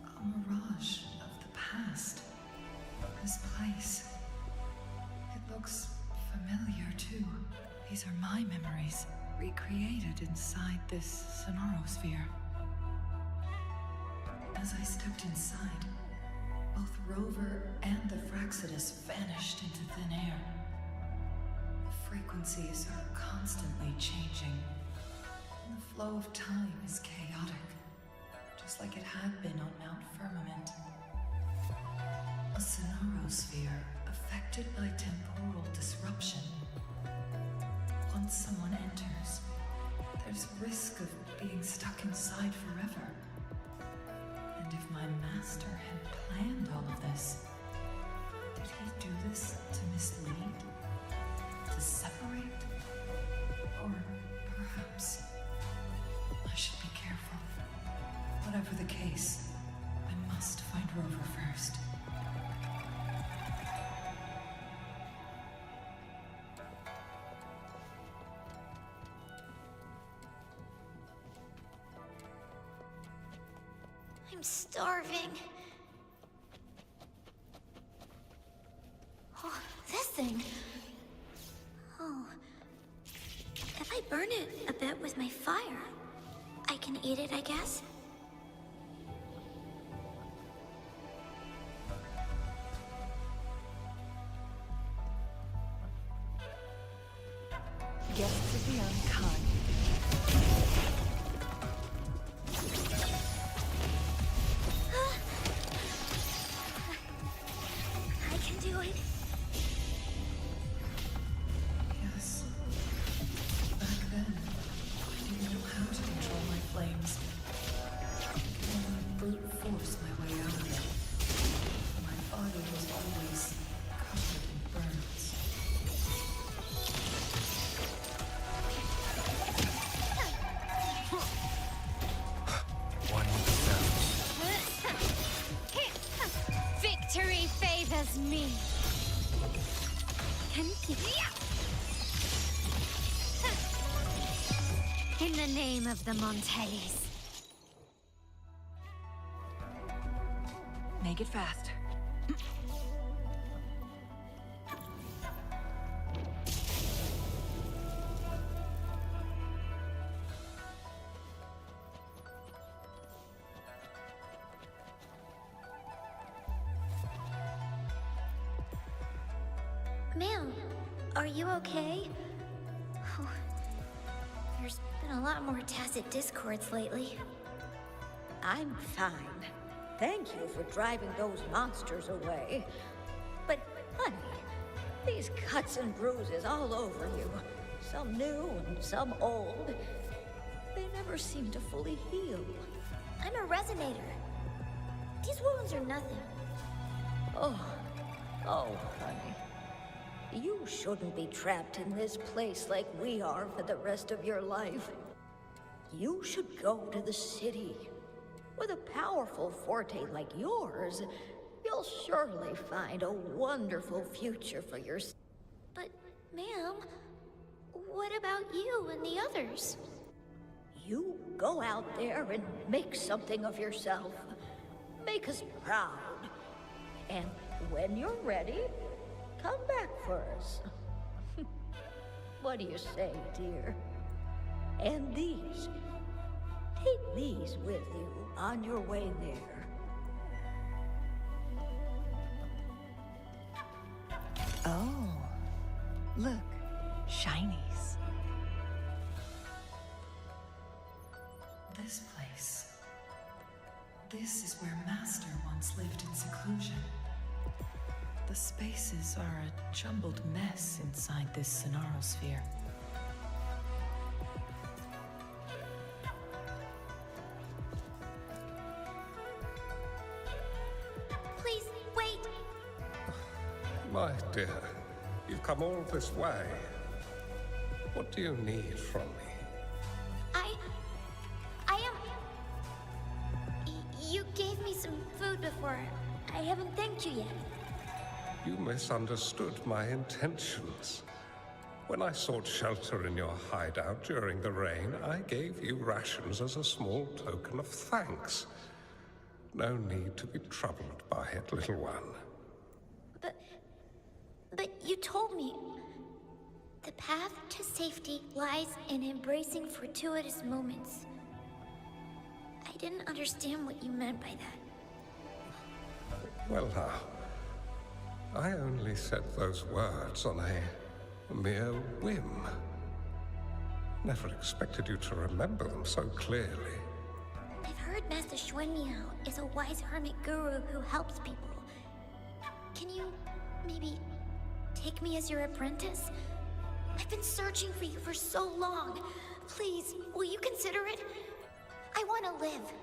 A mirage of the past. This place. It looks familiar too. These are my memories, recreated inside this sonorosphere. As I stepped inside, both Rover and the Fraxidus vanished into thin air. The frequencies are constantly changing, and the flow of time is chaotic, just like it had been on Mount Firmament. A sonorosphere affected by temporal disruption. Once someone enters, there's risk of being stuck inside forever. And if my master had planned all of this, did he do this to mislead? To separate? Or perhaps I should be careful. Whatever the case, I must find Rover first. I'm starving. Oh, this thing. Oh. If I burn it a bit with my fire, I can eat it, I guess? to be unkind. I can do it. Yes. Back then, I didn't know how to control my flames. I would brute force my way out of it. My body was always covered in burns. One down. Victory favors me. In the name of the Montellis. Make it fast. Ma'am, are you okay? Oh, there's been a lot more tacit discords lately. I'm fine. Thank you for driving those monsters away. But, honey, these cuts and bruises all over you, some new and some old, they never seem to fully heal. I'm a resonator. These wounds are nothing. Oh, honey. You shouldn't be trapped in this place like we are for the rest of your life. You should go to the city. With a powerful forte like yours, you'll surely find a wonderful future for yourself. But, ma'am, what about you and the others? You go out there and make something of yourself. Make us proud. And when you're ready, come back for us. What do you say, dear? And these. Take these with you on your way there. Oh, look, shinies. This place. This is where Master once lived in seclusion. The spaces are a jumbled mess inside this Sonarosphere. Please, wait! My dear, you've come all this way. What do you need from me? You gave me some food before. I haven't thanked you yet. You misunderstood my intentions. When I sought shelter in your hideout during the rain, I gave you rations as a small token of thanks. No need to be troubled by it, little one. But you told me the path to safety lies in embracing fortuitous moments. I didn't understand what you meant by that. Well now, I only said those words on a mere whim. Never expected you to remember them so clearly. I've heard Master Xuanmiao is a wise hermit guru who helps people. Can you maybe take me as your apprentice? I've been searching for you for so long. Please, will you consider it? I want to live.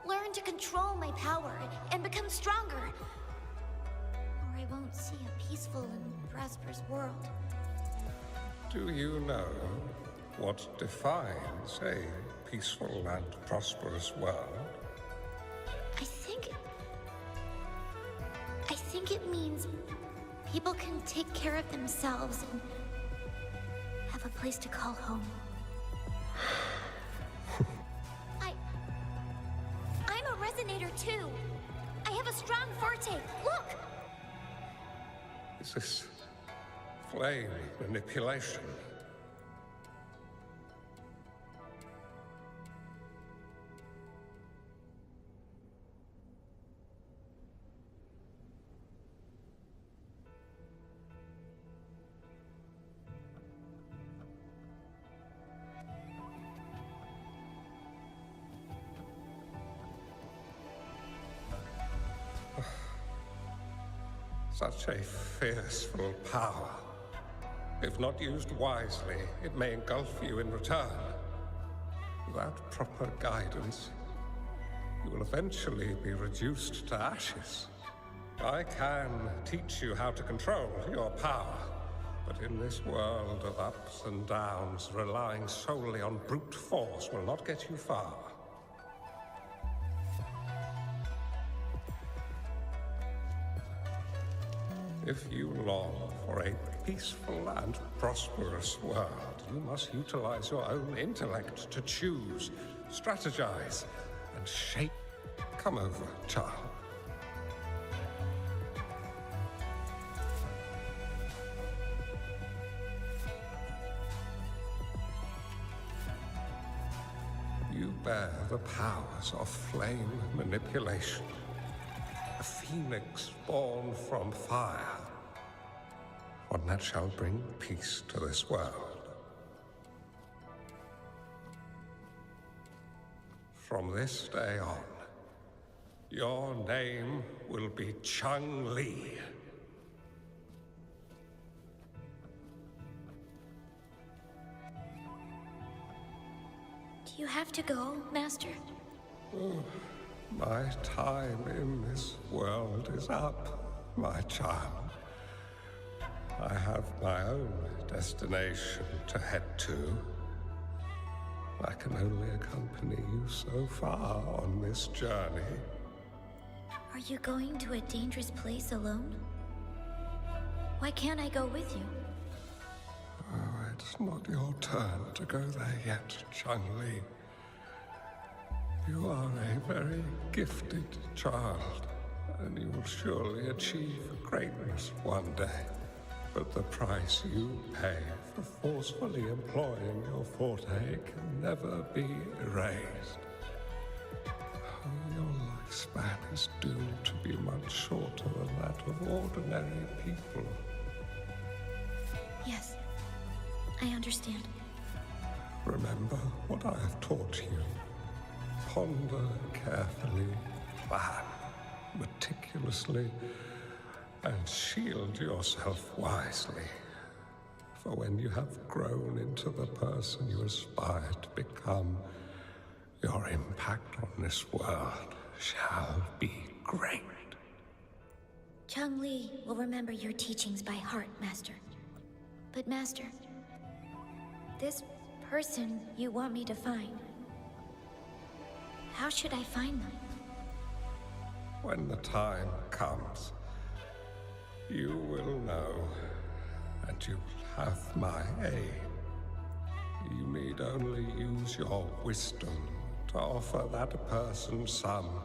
Learn to control my power and become stronger. Or I won't see a peaceful and prosperous world. Do you know what defines a peaceful and prosperous world? I think it means people can take care of themselves and have a place to call home. I'm a resonator too. I have a strong forte. Look! Is this flame manipulation? Such a fearful power. If not used wisely, it may engulf you in return. Without proper guidance, you will eventually be reduced to ashes. I can teach you how to control your power, but in this world of ups and downs, relying solely on brute force will not get you far. If you long for a peaceful and prosperous world, you must utilize your own intellect to choose, strategize, and shape. Come over, child. You bear the powers of flame manipulation. A phoenix born from fire. One that shall bring peace to this world. From this day on, your name will be Changli. Do you have to go, Master? My time in this world is up, my child. I have my own destination to head to. I can only accompany you so far on this journey. Are you going to a dangerous place alone? Why can't I go with you? Oh, it's not your turn to go there yet, Changli. You are a very gifted child, and you will surely achieve greatness one day. But the price you pay for forcefully employing your forte can never be erased. Your lifespan is doomed to be much shorter than that of ordinary people. Yes, I understand. Remember what I have taught you. Ponder carefully, plan meticulously, and shield yourself wisely. For when you have grown into the person you aspire to become, your impact on this world shall be great. Changli will remember your teachings by heart, Master. But Master, this person you want me to find, how should I find them? When the time comes, you will know, and you will have my aid. You need only use your wisdom to offer that person some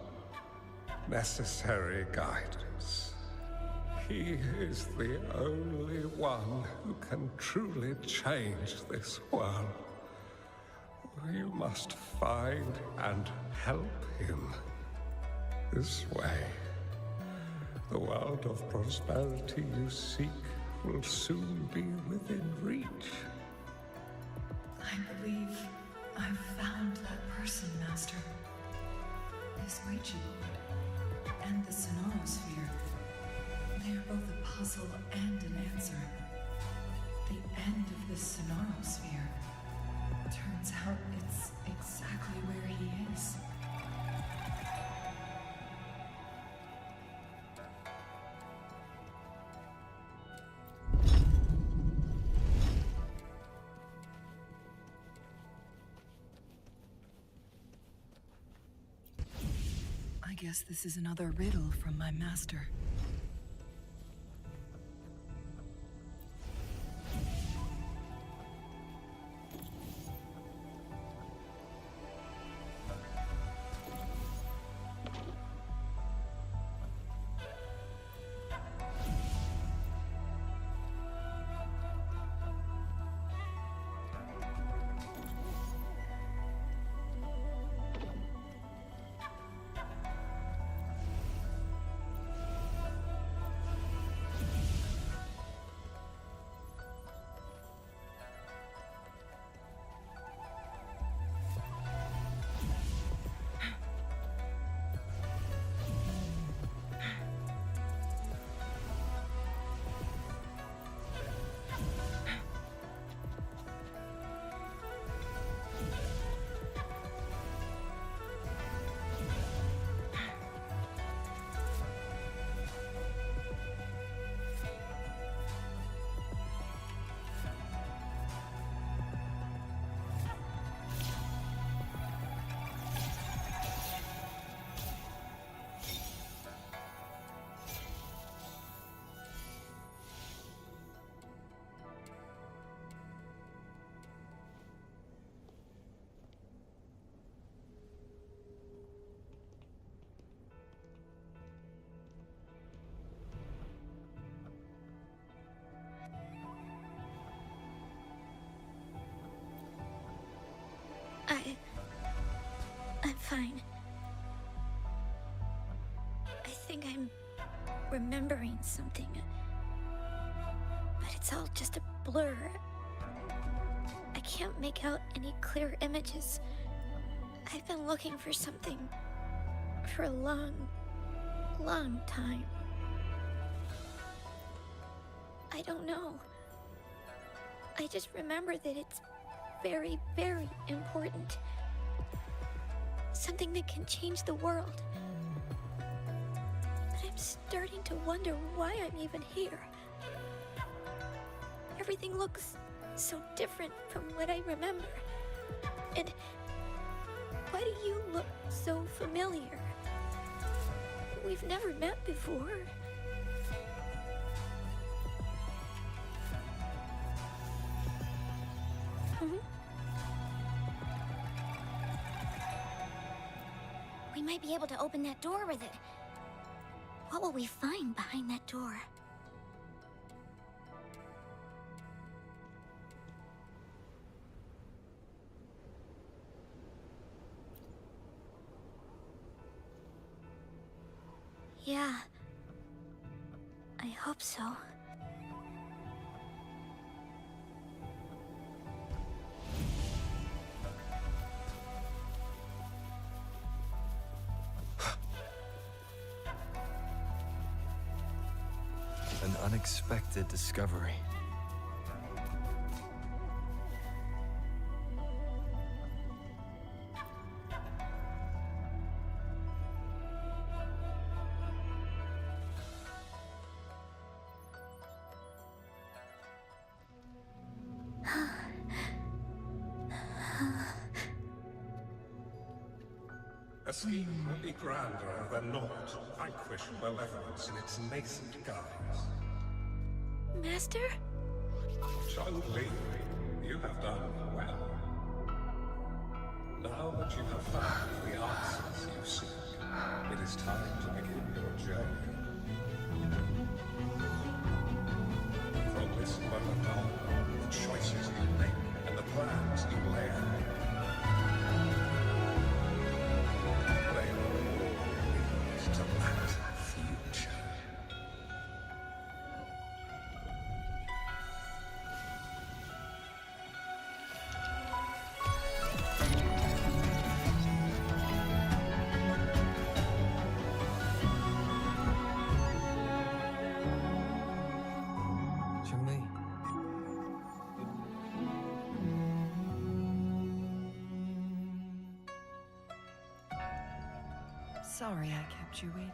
necessary guidance. He is the only one who can truly change this world. You must find and help him. This way, the world of prosperity you seek will soon be within reach. I believe I've found that person, Master. This Ouija board and the Sonorosphere. They are both a puzzle and an answer. The end of the Sonorosphere. Turns out it's exactly where he is. I guess this is another riddle from my master. I'm fine. I think I'm remembering something. But it's all just a blur. I can't make out any clear images. I've been looking for something for a long, long time. I don't know. I just remember that it's very, very important. Something that can change the world. But I'm starting to wonder why I'm even here. Everything looks so different from what I remember. And why do you look so familiar? We've never met before. We might be able to open that door with it. What will we find behind that door? Yeah. I hope so. An unexpected discovery. A scheme would be grander than naught to vanquish malevolence in its nascent guise. Master? Changli, you have done well. Now that you have found the answers you seek, it is time to begin your journey. From this moment on, the choices you make and the plans you lay out, they will all lead to that future. Changli. Sorry I kept you waiting.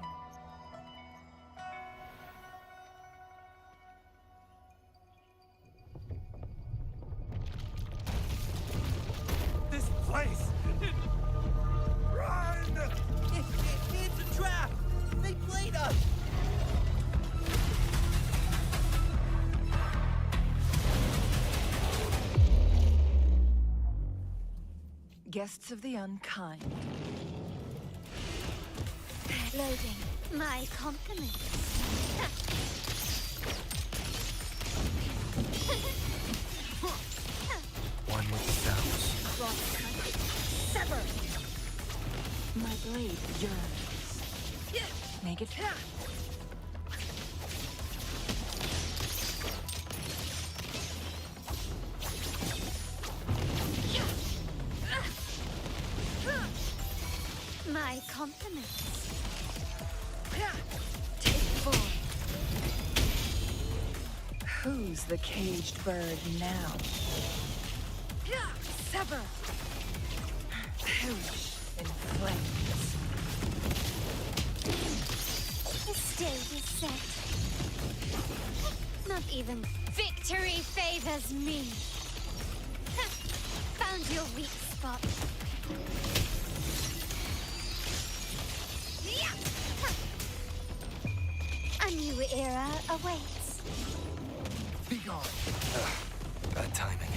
This place! Run! It's a trap! They played us! Guests of the unkind. Loading. My compliments. One with the sounds. Cross-cut. Sever. My blade yearns. Make it fast. My compliments. Take form. Who's the caged bird now? Sever. Perish in flames. The stage is set. Not even victory favors me. Found your weak spot. A new era awaits. Be gone. Bad timing.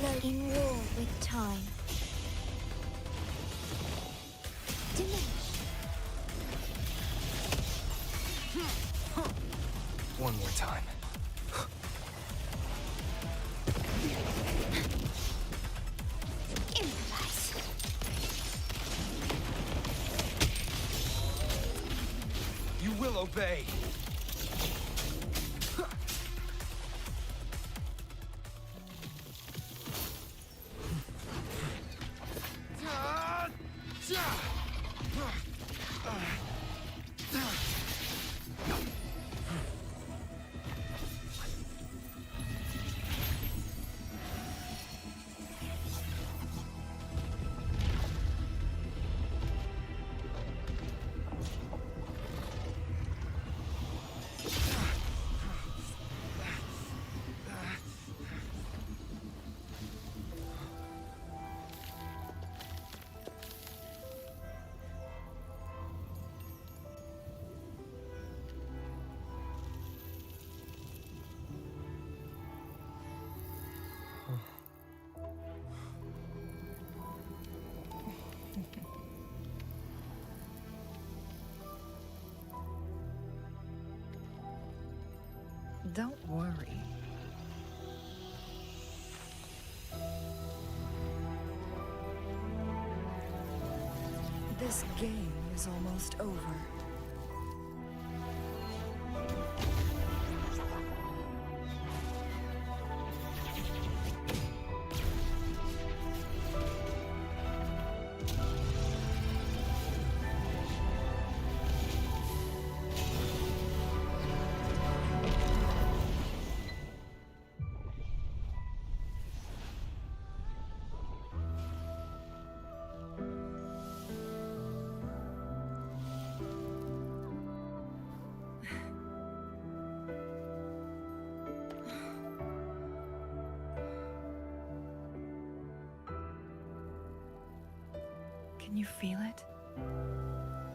Loading war with time. Diminish. One more time. Improvise. bay! Don't worry. This game is almost over. Can you feel it?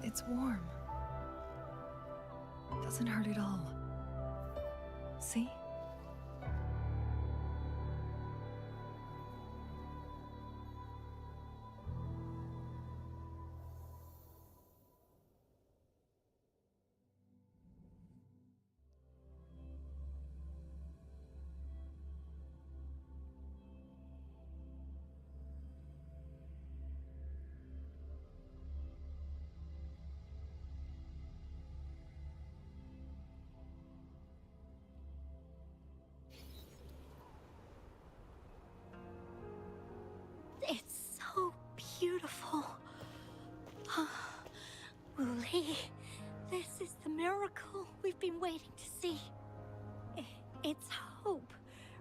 It's warm. Doesn't hurt at all. See? It's so beautiful. Wooly, this is the miracle we've been waiting to see. It's hope,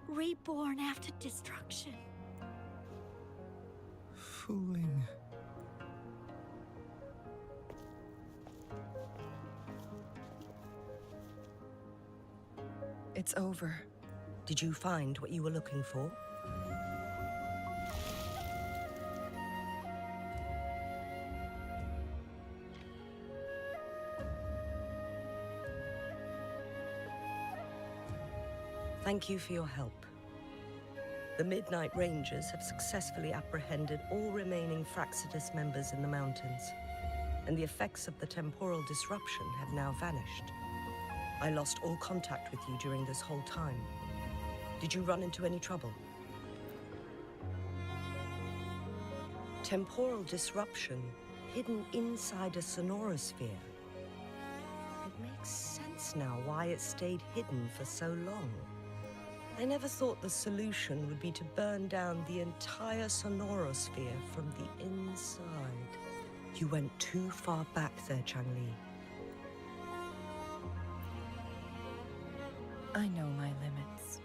reborn after destruction. Fooling. It's over. Did you find what you were looking for? Thank you for your help. The Midnight Rangers have successfully apprehended all remaining Fraccidus members in the mountains, and the effects of the temporal disruption have now vanished. I lost all contact with you during this whole time. Did you run into any trouble? Temporal disruption hidden inside a sonorosphere. It makes sense now why it stayed hidden for so long. I never thought the solution would be to burn down the entire sonorosphere from the inside. You went too far back there, Changli. I know my limits.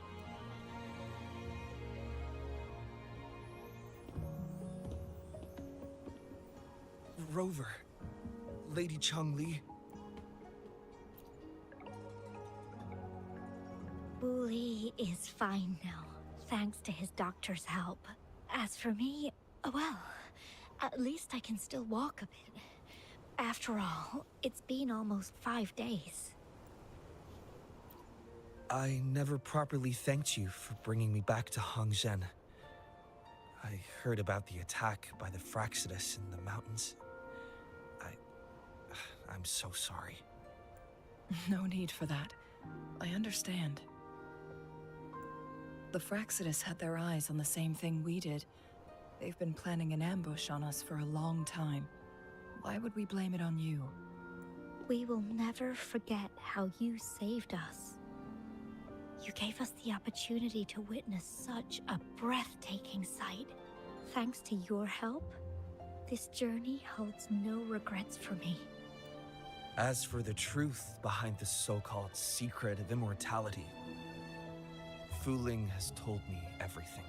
Rover. Lady Changli. Wooly is fine now, thanks to his doctor's help. As for me, well, at least I can still walk a bit. After all, it's been almost 5 days. I never properly thanked you for bringing me back to Hongzhen. I heard about the attack by the Fraccidus in the mountains. I'm so sorry. No need for that. I understand. The Fraccidus had their eyes on the same thing we did. They've been planning an ambush on us for a long time. Why would we blame it on you? We will never forget how you saved us. You gave us the opportunity to witness such a breathtaking sight. Thanks to your help, this journey holds no regrets for me. As for the truth behind the so-called secret of immortality, Fu Ling has told me everything.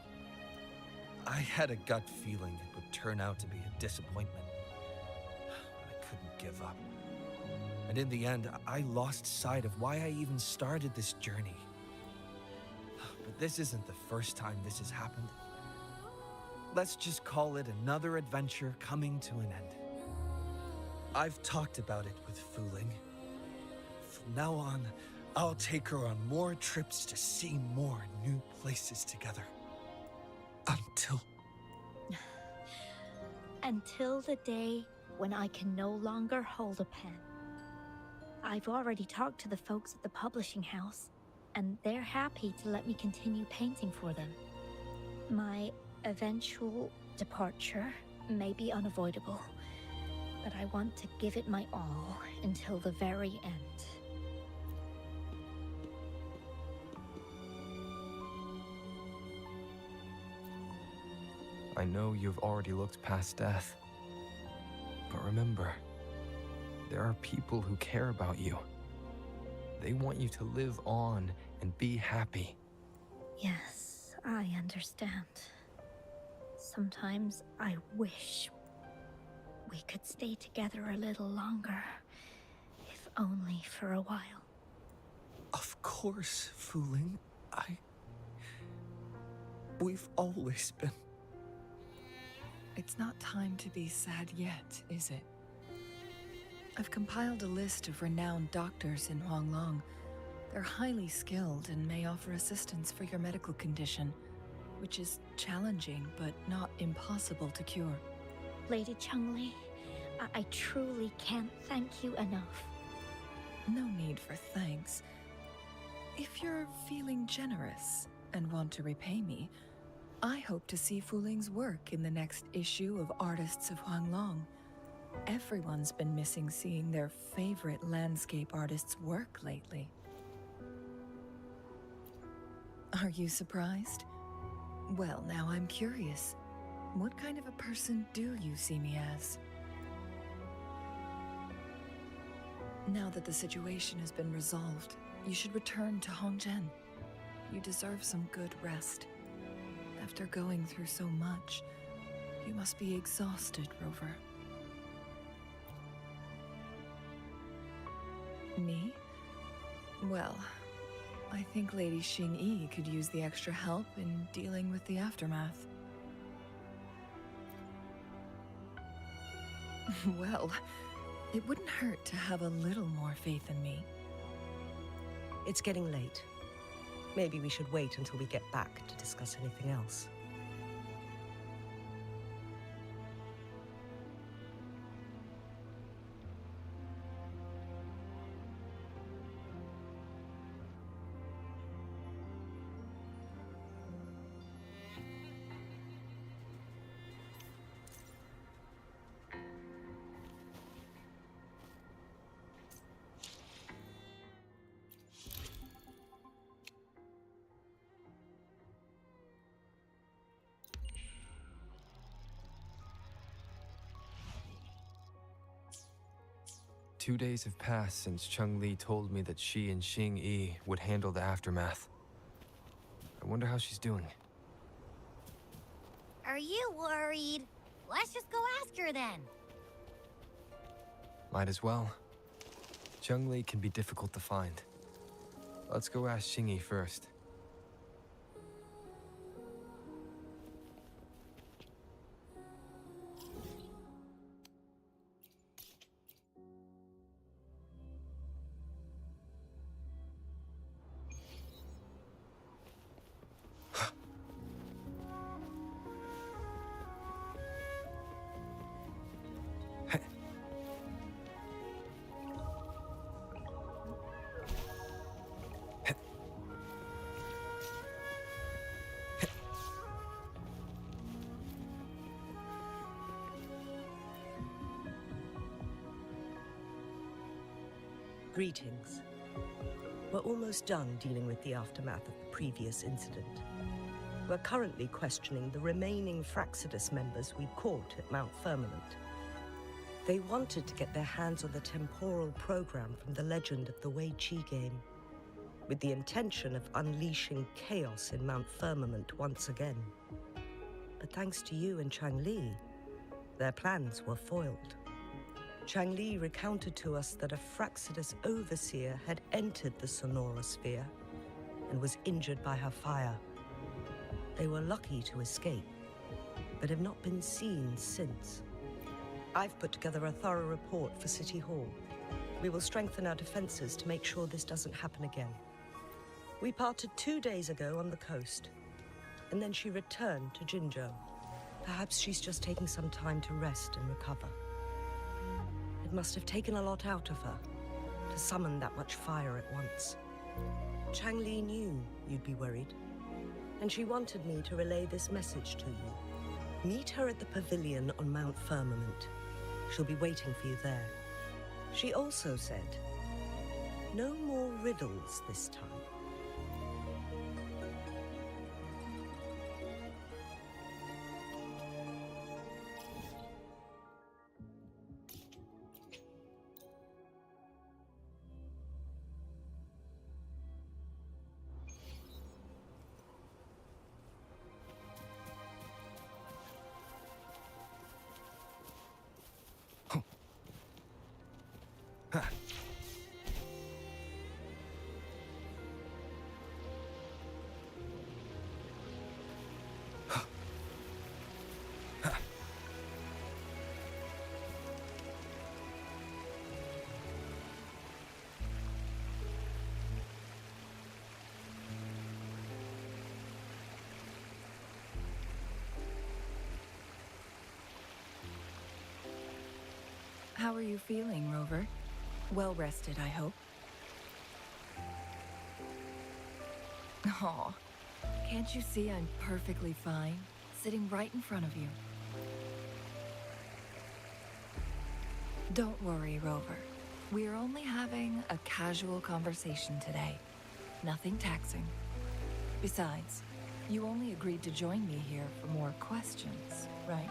I had a gut feeling it would turn out to be a disappointment, but I couldn't give up. And in the end, I lost sight of why I even started this journey. But this isn't the first time this has happened. Let's just call it another adventure coming to an end. I've talked about it with Fu Ling. From now on, I'll take her on more trips to see more new places together. Until the day when I can no longer hold a pen. I've already talked to the folks at the publishing house, and they're happy to let me continue painting for them. My eventual departure may be unavoidable, but I want to give it my all until the very end. I know you've already looked past death. But remember, there are people who care about you. They want you to live on and be happy. Yes, I understand. Sometimes I wish we could stay together a little longer, if only for a while. Of course, Fu Ling. We've always been... It's not time to be sad yet, is it? I've compiled a list of renowned doctors in Huanglong. They're highly skilled and may offer assistance for your medical condition, which is challenging but not impossible to cure. Lady Changli, I truly can't thank you enough. No need for thanks. If you're feeling generous and want to repay me, I hope to see Fu Ling's work in the next issue of Artists of Huanglong. Everyone's been missing seeing their favorite landscape artists work lately. Are you surprised? Well, now I'm curious. What kind of a person do you see me as? Now that the situation has been resolved, you should return to Hongzhen. You deserve some good rest. After going through so much, you must be exhausted, Rover. Me? Well, I think Lady Xingyi could use the extra help in dealing with the aftermath. Well, it wouldn't hurt to have a little more faith in me. It's getting late. Maybe we should wait until we get back to discuss anything else. Two days have passed since Changli told me that she and Xingyi would handle the aftermath. I wonder how she's doing. Are you worried? Let's just go ask her then. Might as well. Changli can be difficult to find. Let's go ask Xingyi first. Greetings. We're almost done dealing with the aftermath of the previous incident. We're currently questioning the remaining Fraxidus members we caught at Mount Firmament. They wanted to get their hands on the temporal program from the legend of the Wei Qi game, with the intention of unleashing chaos in Mount Firmament once again. But thanks to you and Changli, their plans were foiled. Changli recounted to us that a Fraxidus overseer had entered the Sonora sphere and was injured by her fire. They were lucky to escape, but have not been seen since. I've put together a thorough report for City Hall. We will strengthen our defenses to make sure this doesn't happen again. We parted 2 days ago on the coast, and then she returned to Jinzhou. Perhaps she's just taking some time to rest and recover. It must have taken a lot out of her to summon that much fire at once. Changli knew you'd be worried, and she wanted me to relay this message to you. Meet her at the pavilion on Mount Firmament. She'll be waiting for you there. She also said, no more riddles this time. How are you feeling, Rover? Well rested, I hope. Aw, can't you see I'm perfectly fine, sitting right in front of you? Don't worry, Rover. We're only having a casual conversation today. Nothing taxing. Besides, you only agreed to join me here for more questions, right?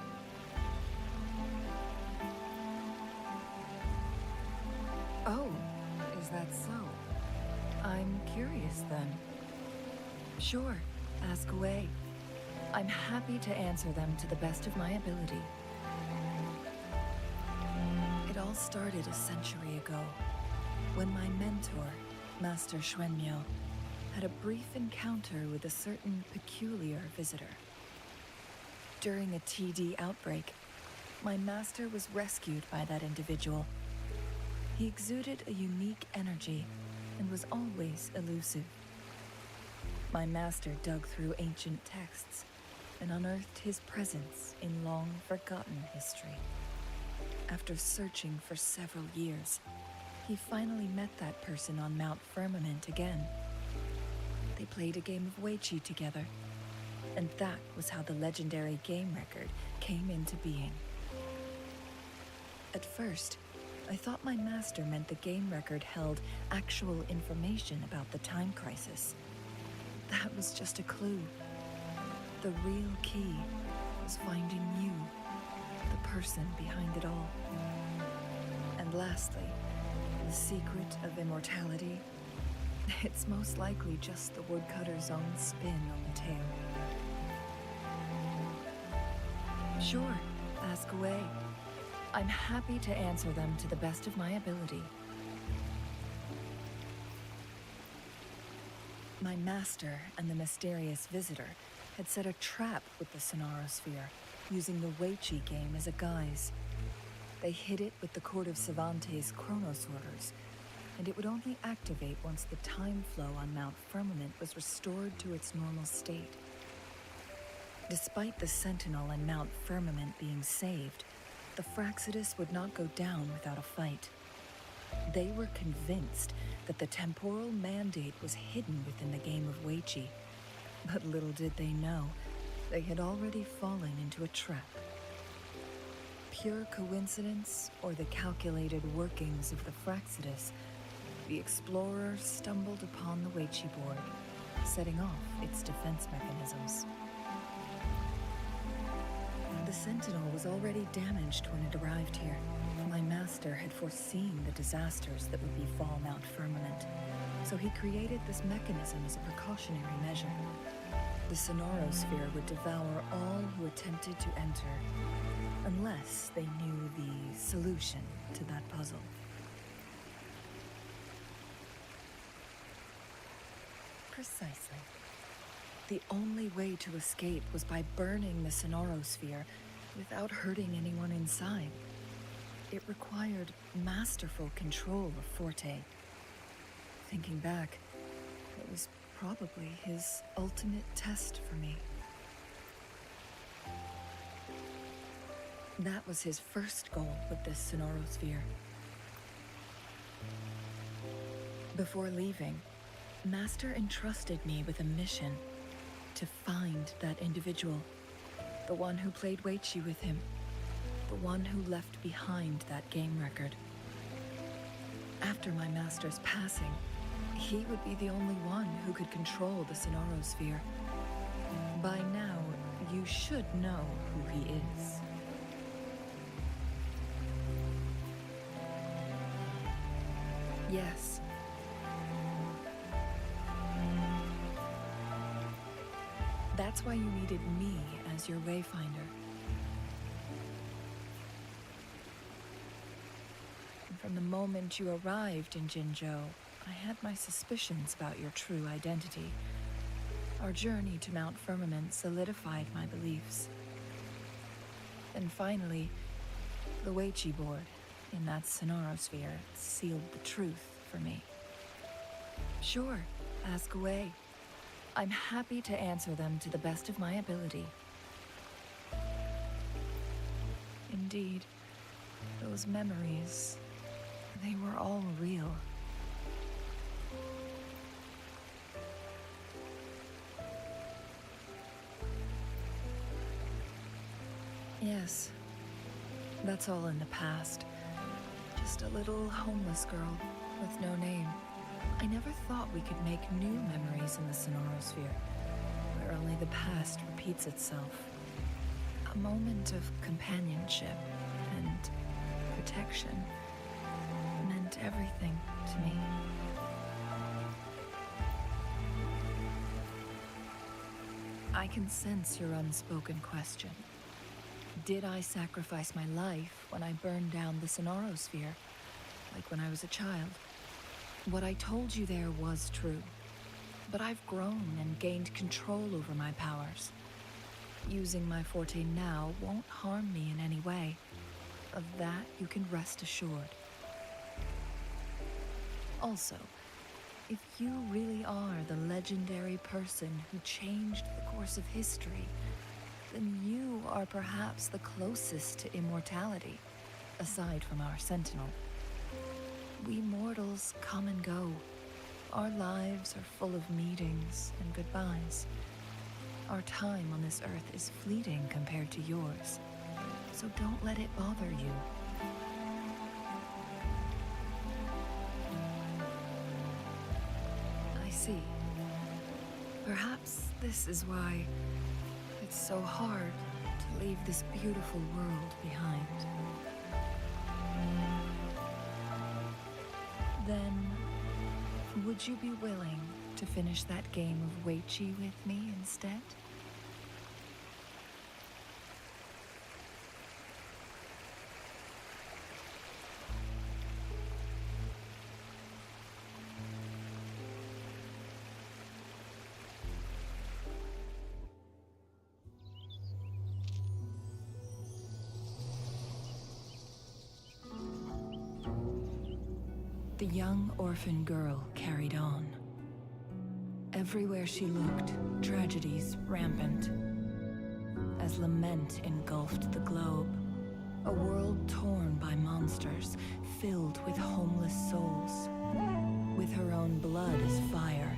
Oh, is that so? I'm curious then. Sure, ask away. I'm happy to answer them to the best of my ability. It all started a century ago, when my mentor, Master Xuanmiao, had a brief encounter with a certain peculiar visitor. During a TD outbreak, my master was rescued by that individual. He exuded a unique energy and was always elusive. My master dug through ancient texts and unearthed his presence in long-forgotten history. After searching for several years, he finally met that person on Mount Firmament again. They played a game of Wei Qi together, and that was how the legendary game record came into being. At first, I thought my master meant the game record held actual information about the time crisis. That was just a clue. The real key was finding you, the person behind it all. And lastly, the secret of immortality. It's most likely just the woodcutter's own spin on the tale. Sure, ask away. I'm happy to answer them to the best of my ability. My master and the mysterious visitor had set a trap with the Sonarosphere, using the Wei Qi game as a guise. They hid it with the Court of Cervantes' Chronos orders, and it would only activate once the time flow on Mount Firmament was restored to its normal state. Despite the Sentinel and Mount Firmament being saved, the Fraxidus would not go down without a fight. They were convinced that the temporal mandate was hidden within the game of Wei Qi, but little did they know, they had already fallen into a trap. Pure coincidence or the calculated workings of the Fraxidus, the explorer stumbled upon the Weichi board, setting off its defense mechanisms. The Sentinel was already damaged when it arrived here. My master had foreseen the disasters that would befall Mount Firmament, so he created this mechanism as a precautionary measure. The Sonorosphere would devour all who attempted to enter, unless they knew the solution to that puzzle. Precisely. The only way to escape was by burning the Sonorosphere without hurting anyone inside. It required masterful control of Forte. Thinking back, it was probably his ultimate test for me. That was his first goal with this Sonorosphere. Before leaving, Master entrusted me with a mission to find that individual, the one who played Weichi with him, the one who left behind that game record. After my master's passing, he would be the only one who could control the Sonorosphere. By now, you should know who he is. Yes. That's why you needed me as your wayfinder. And from the moment you arrived in Jinzhou, I had my suspicions about your true identity. Our journey to Mount Firmament solidified my beliefs. And finally, the Weichi board in that Sonorosphere sealed the truth for me. Sure, ask away. I'm happy to answer them to the best of my ability. Indeed, those memories, they were all real. Yes, that's all in the past. Just a little homeless girl with no name. I never thought we could make new memories in the Sonorosphere, where only the past repeats itself. A moment of companionship and protection meant everything to me. I can sense your unspoken question. Did I sacrifice my life when I burned down the Sonorosphere, like when I was a child? What I told you there was true, but I've grown and gained control over my powers. Using my Forte now won't harm me in any way. Of that, you can rest assured. Also, if you really are the legendary person who changed the course of history, then you are perhaps the closest to immortality, aside from our Sentinel. We mortals come and go. Our lives are full of meetings and goodbyes. Our time on this earth is fleeting compared to yours, so don't let it bother you. I see. Perhaps this is why it's so hard to leave this beautiful world behind. Then, would you be willing to finish that game of Weichi with me instead? The young orphan girl carried on. Everywhere she looked, tragedies rampant. As lament engulfed the globe, a world torn by monsters, filled with homeless souls. With her own blood as fire,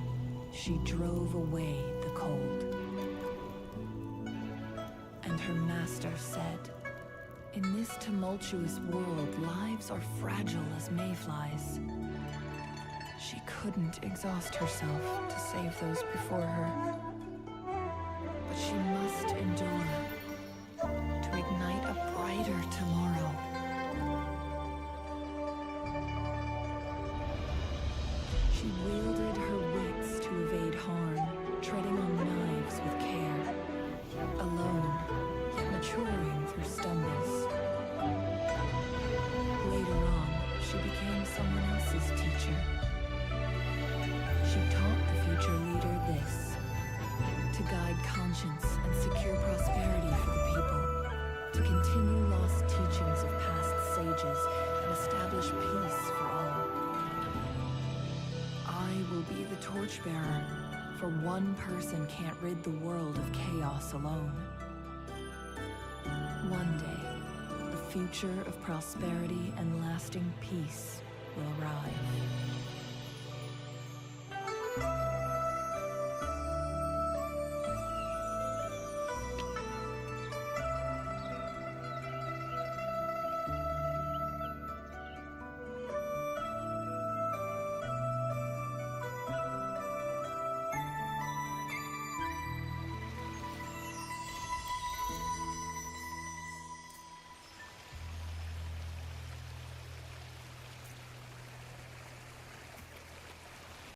she drove away the cold. And her master said, "In this tumultuous world, lives are fragile as mayflies. She couldn't exhaust herself to save those before her. But she must endure to ignite a brighter tomorrow. She wielded her wits to evade harm, treading on knives with care. Alone, yet maturing through stumbles. Later on, she became someone else's teacher. She taught the future leader this: to guide conscience and secure prosperity for the people, to continue lost teachings of past sages and establish peace for all. I will be the torchbearer, for one person can't rid the world of chaos alone. One day, the future of prosperity and lasting peace will arrive.